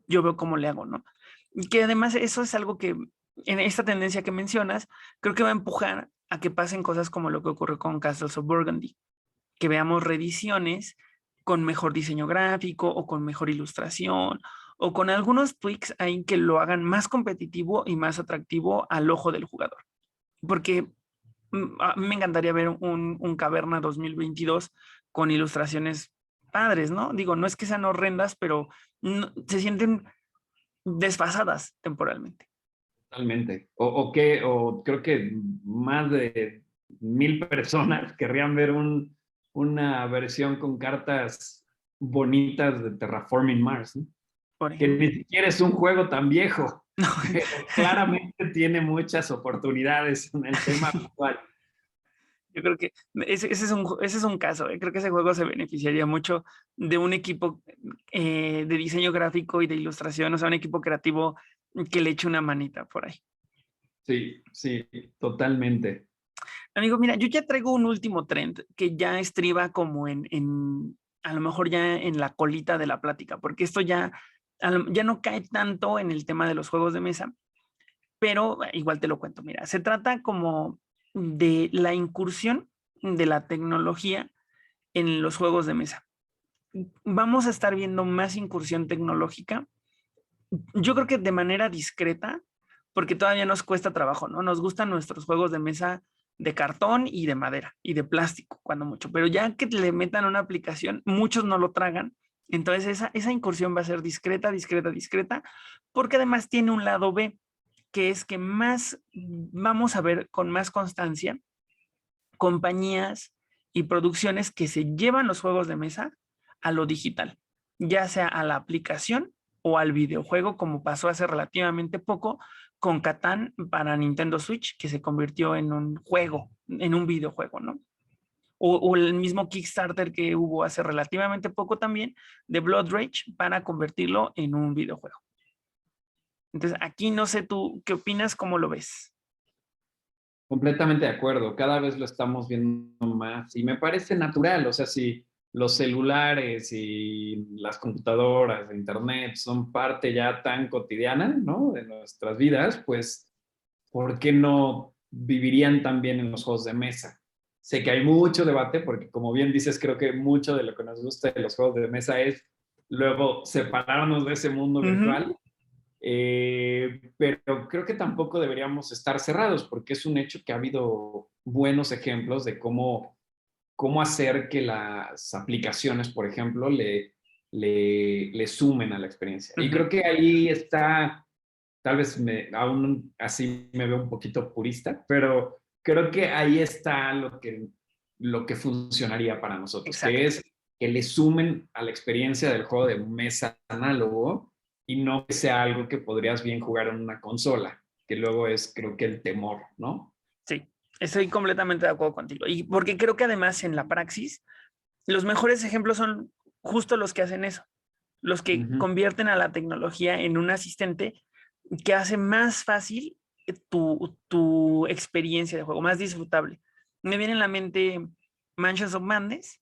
veo cómo le hago, ¿no? Y que además eso es algo que en esta tendencia que mencionas, creo que va a empujar a que pasen cosas como lo que ocurrió con Castles of Burgundy, que veamos reediciones con mejor diseño gráfico o con mejor ilustración o con algunos tweaks ahí que lo hagan más competitivo y más atractivo al ojo del jugador. Porque a mí me encantaría ver un Caverna 2022 con ilustraciones padres, ¿no? Digo, no es que sean horrendas, pero se sienten desfasadas temporalmente. Totalmente. O creo que más de 1,000 personas querrían ver una versión con cartas bonitas de Terraforming Mars, ¿no? Por Que ejemplo. ni siquiera es un juego tan viejo, No. pero claramente tiene muchas oportunidades en el tema actual. Yo creo que ese es un caso. Creo que ese juego se beneficiaría mucho de un equipo de diseño gráfico y de ilustración, o sea, un equipo creativo que le eche una manita por ahí. Sí, sí, totalmente. Amigo, mira, yo ya traigo un último trend que ya estriba como a lo mejor ya en la colita de la plática, porque esto ya no cae tanto en el tema de los juegos de mesa, pero igual te lo cuento. Mira, se trata como de la incursión de la tecnología en los juegos de mesa. Vamos a estar viendo más incursión tecnológica. Yo creo que de manera discreta, porque todavía nos cuesta trabajo, ¿no? Nos gustan nuestros juegos de mesa de cartón y de madera y de plástico, cuando mucho, pero ya que le metan una aplicación, muchos no lo tragan. Entonces esa incursión va a ser discreta, discreta, discreta, porque además tiene un lado B, que es que más vamos a ver con más constancia compañías y producciones que se llevan los juegos de mesa a lo digital, ya sea a la aplicación o al videojuego, como pasó hace relativamente poco con Catán para Nintendo Switch, que se convirtió en un juego, en un videojuego, ¿no? O el mismo Kickstarter que hubo hace relativamente poco también de Blood Rage para convertirlo en un videojuego. Entonces, aquí no sé tú qué opinas, cómo lo ves. Completamente de acuerdo, cada vez lo estamos viendo más y me parece natural, o sea, si los celulares y las computadoras, internet son parte ya tan cotidiana, ¿no? De nuestras vidas, pues, ¿por qué no vivirían también en los juegos de mesa? Sé que hay mucho debate porque, como bien dices, creo que mucho de lo que nos gusta de los juegos de mesa es luego separarnos de ese mundo Ujú. virtual, pero creo que tampoco deberíamos estar cerrados porque es un hecho que ha habido buenos ejemplos de cómo hacer que las aplicaciones, por ejemplo, le sumen a la experiencia. Y Ujú. creo que ahí está, tal vez aún así me veo un poquito purista, pero creo que ahí está lo que funcionaría para nosotros, que Exacto. es que le sumen a la experiencia del juego de mesa análogo y no que sea algo que podrías bien jugar en una consola, que luego es, creo que el temor, ¿no? Sí, estoy completamente de acuerdo contigo. Y porque creo que además en la praxis, los mejores ejemplos son justo los que hacen eso, los que Ujú. convierten a la tecnología en un asistente que hace más fácil tu experiencia de juego, más disfrutable. Me viene en la mente Mansions of Madness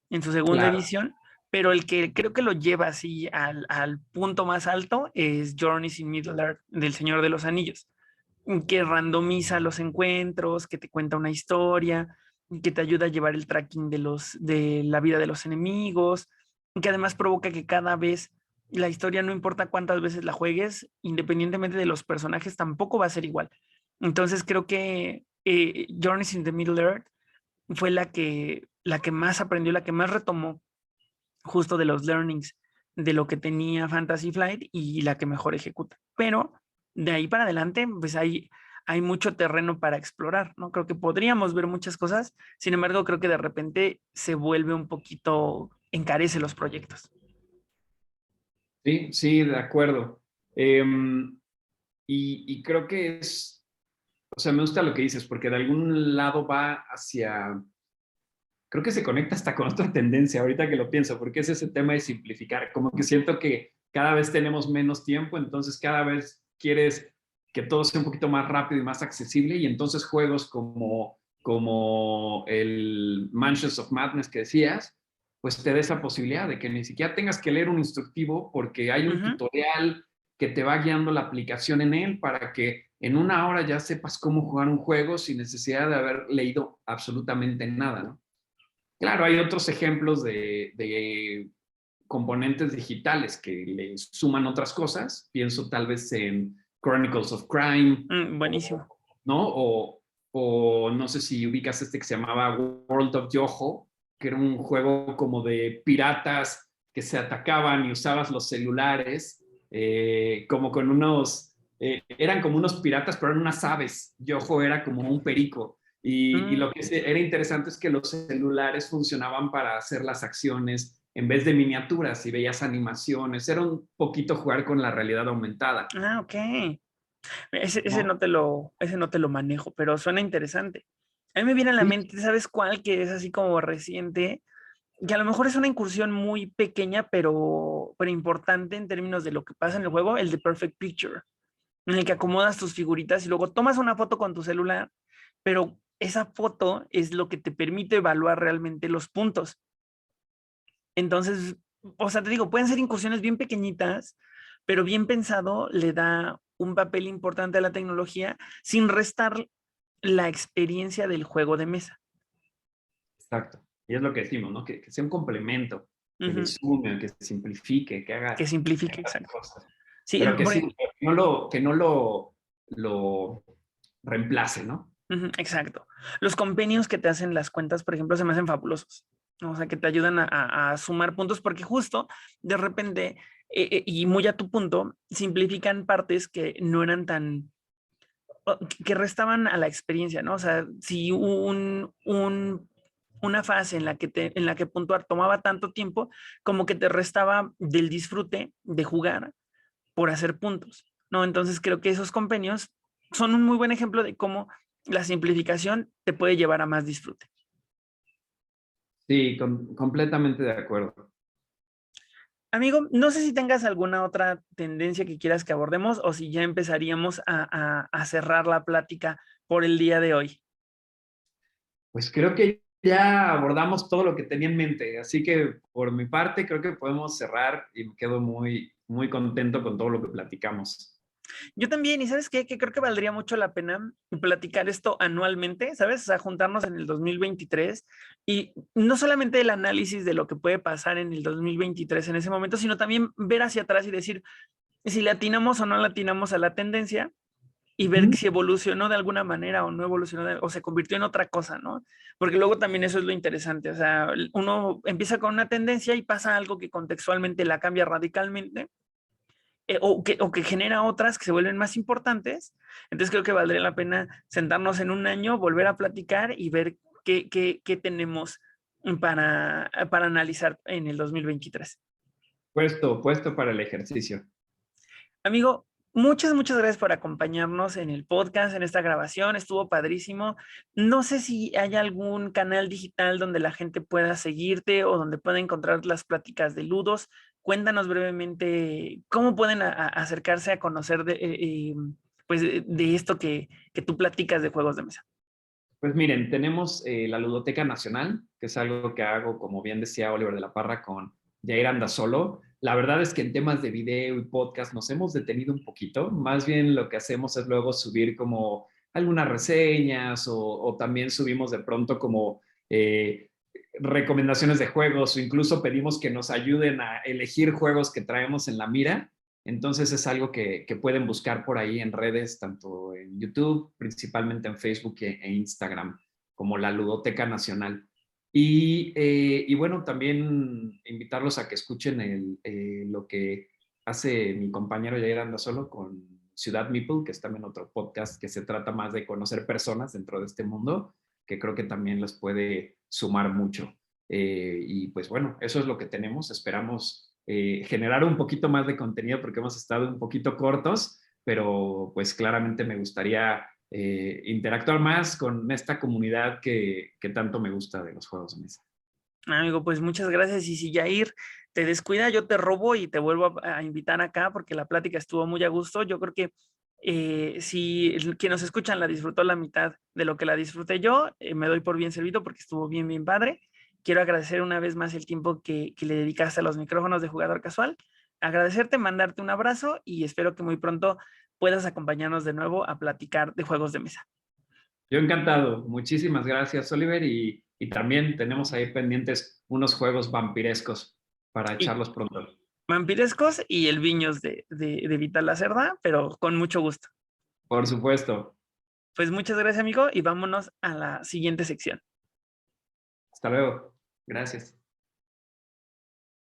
en su segunda Claro. edición, pero el que creo que lo lleva así al punto más alto es Journeys in Middle-earth del Señor de los Anillos, que randomiza los encuentros, que te cuenta una historia, que te ayuda a llevar el tracking de la vida de los enemigos, que además provoca que cada vez la historia, no importa cuántas veces la juegues, independientemente de los personajes, tampoco va a ser igual. Entonces creo que Journeys in the Middle Earth fue la que más aprendió, la que más retomó justo de los learnings de lo que tenía Fantasy Flight y la que mejor ejecuta. Pero de ahí para adelante, pues hay mucho terreno para explorar, ¿no? Creo que podríamos ver muchas cosas, sin embargo, creo que de repente se vuelve un poquito, encarece los proyectos. Sí, sí, de acuerdo. Y creo que o sea, me gusta lo que dices, porque de algún lado va hacia, creo que se conecta hasta con otra tendencia, ahorita que lo pienso, porque es ese tema de simplificar, como que siento que cada vez tenemos menos tiempo, entonces cada vez quieres que todo sea un poquito más rápido y más accesible, y entonces juegos como el Mansions of Madness que decías, pues te da esa posibilidad de que ni siquiera tengas que leer un instructivo porque hay un Ujú. tutorial que te va guiando la aplicación en él para que en una hora ya sepas cómo jugar un juego sin necesidad de haber leído absolutamente nada, ¿no? Claro, hay otros ejemplos de componentes digitales que le suman otras cosas. Pienso tal vez en Chronicles of Crime, Buenísimo. ¿no? O no sé si ubicas este que se llamaba World of Yoho, que era un juego como de piratas que se atacaban y usabas los celulares, como con eran como unos piratas, pero eran unas aves. Yoho era como un perico. Y Mm. lo que era interesante es que los celulares funcionaban para hacer las acciones en vez de miniaturas y veías animaciones. Era un poquito jugar con la realidad aumentada, Ah, ok. Ese ¿no? no te lo manejo, pero suena interesante. A mí me viene a la Sí, mente, ¿sabes cuál? Que es así como reciente, que a lo mejor es una incursión muy pequeña, pero importante en términos de lo que pasa en el juego, el de Perfect Picture, en el que acomodas tus figuritas y luego tomas una foto con tu celular, pero esa foto es lo que te permite evaluar realmente los puntos. Entonces, o sea, te digo, pueden ser incursiones bien pequeñitas, pero bien pensado le da un papel importante a la tecnología sin restar la experiencia del juego de mesa. exacto. Y es lo que decimos, ¿no? Que sea un complemento, que le Ujú. sume, que simplifique, que Que haga simplifique, ciertas exacto. cosas. Sí, Pero que sí, que no lo reemplace, ¿no? ujú, exacto. Los compendios que te hacen las cuentas, por ejemplo, se me hacen fabulosos, ¿no? O sea, que te ayudan a sumar puntos porque justo de repente, y muy a tu punto, simplifican partes que no eran que restaban a la experiencia, ¿no? O sea, si una fase en la que puntuar tomaba tanto tiempo, como que te restaba del disfrute de jugar por hacer puntos, ¿no? Entonces creo que esos compendios son un muy buen ejemplo de cómo la simplificación te puede llevar a más disfrute. Sí, completamente de acuerdo. Amigo, no sé si tengas alguna otra tendencia que quieras que abordemos o si ya empezaríamos a cerrar la plática por el día de hoy? Pues creo que ya abordamos todo lo que tenía en mente, así que por mi parte creo que podemos cerrar y me quedo muy, muy contento con todo lo que platicamos. Yo también, y ¿sabes qué? Que creo que valdría mucho la pena platicar esto anualmente, ¿sabes? O sea, juntarnos en el 2023 y no solamente el análisis de lo que puede pasar en el 2023 en ese momento, sino también ver hacia atrás y decir si le atinamos o no le atinamos a la tendencia y ver Ujú. si evolucionó de alguna manera o no evolucionó o se convirtió en otra cosa, ¿no? Porque luego también eso es lo interesante, o sea, uno empieza con una tendencia y pasa algo que contextualmente la cambia radicalmente o que genera otras que se vuelven más importantes. Entonces creo que valdría la pena sentarnos en un año, volver a platicar y ver qué tenemos para analizar en el 2023. Puesto para el ejercicio. Amigo, muchas gracias por acompañarnos en el podcast, en esta grabación. Estuvo padrísimo. No sé si hay algún canal digital donde la gente pueda seguirte o donde pueda encontrar las pláticas de Ludos. Cuéntanos brevemente cómo pueden acercarse a conocer pues de esto que tú platicas de juegos de mesa. Pues miren, tenemos la Ludoteca Nacional, que es algo que hago, como bien decía Oliver de la Parra, con Jair Andasolo. La verdad es que en temas de video y podcast nos hemos detenido un poquito. Más bien lo que hacemos es luego subir como algunas reseñas o también subimos de pronto como recomendaciones de juegos o incluso pedimos que nos ayuden a elegir juegos que traemos en la mira. Entonces es algo que pueden buscar por ahí en redes, tanto en YouTube, principalmente en Facebook e Instagram, como la Ludoteca Nacional. Y bueno, también invitarlos a que escuchen lo que hace mi compañero Yair Andasolo con Ciudad Meeple, que es también otro podcast que se trata más de conocer personas dentro de este mundo, que creo que también les puede sumar mucho. Y pues bueno, eso es lo que tenemos. Esperamos generar un poquito más de contenido porque hemos estado un poquito cortos, pero pues claramente me gustaría interactuar más con esta comunidad que tanto me gusta de los juegos de mesa. Amigo, pues muchas gracias. Y si Yair te descuida, yo te robo y te vuelvo a invitar acá porque la plática estuvo muy a gusto. Yo creo que si quien nos escuchan la disfrutó la mitad de lo que la disfruté yo, me doy por bien servido porque estuvo bien padre. Quiero agradecer una vez más el tiempo que le dedicaste a los micrófonos de Jugador Casual. Agradecerte, mandarte un abrazo y espero que muy pronto puedas acompañarnos de nuevo a platicar de juegos de mesa. Yo encantado. Muchísimas gracias, Oliver. Y también tenemos ahí pendientes unos juegos vampirescos para Y echarlos pronto. vampirescos y el Viños de Vital Lacerda, pero con mucho gusto. Por supuesto. Pues muchas gracias, amigo, y vámonos a la siguiente sección. Hasta luego. Gracias.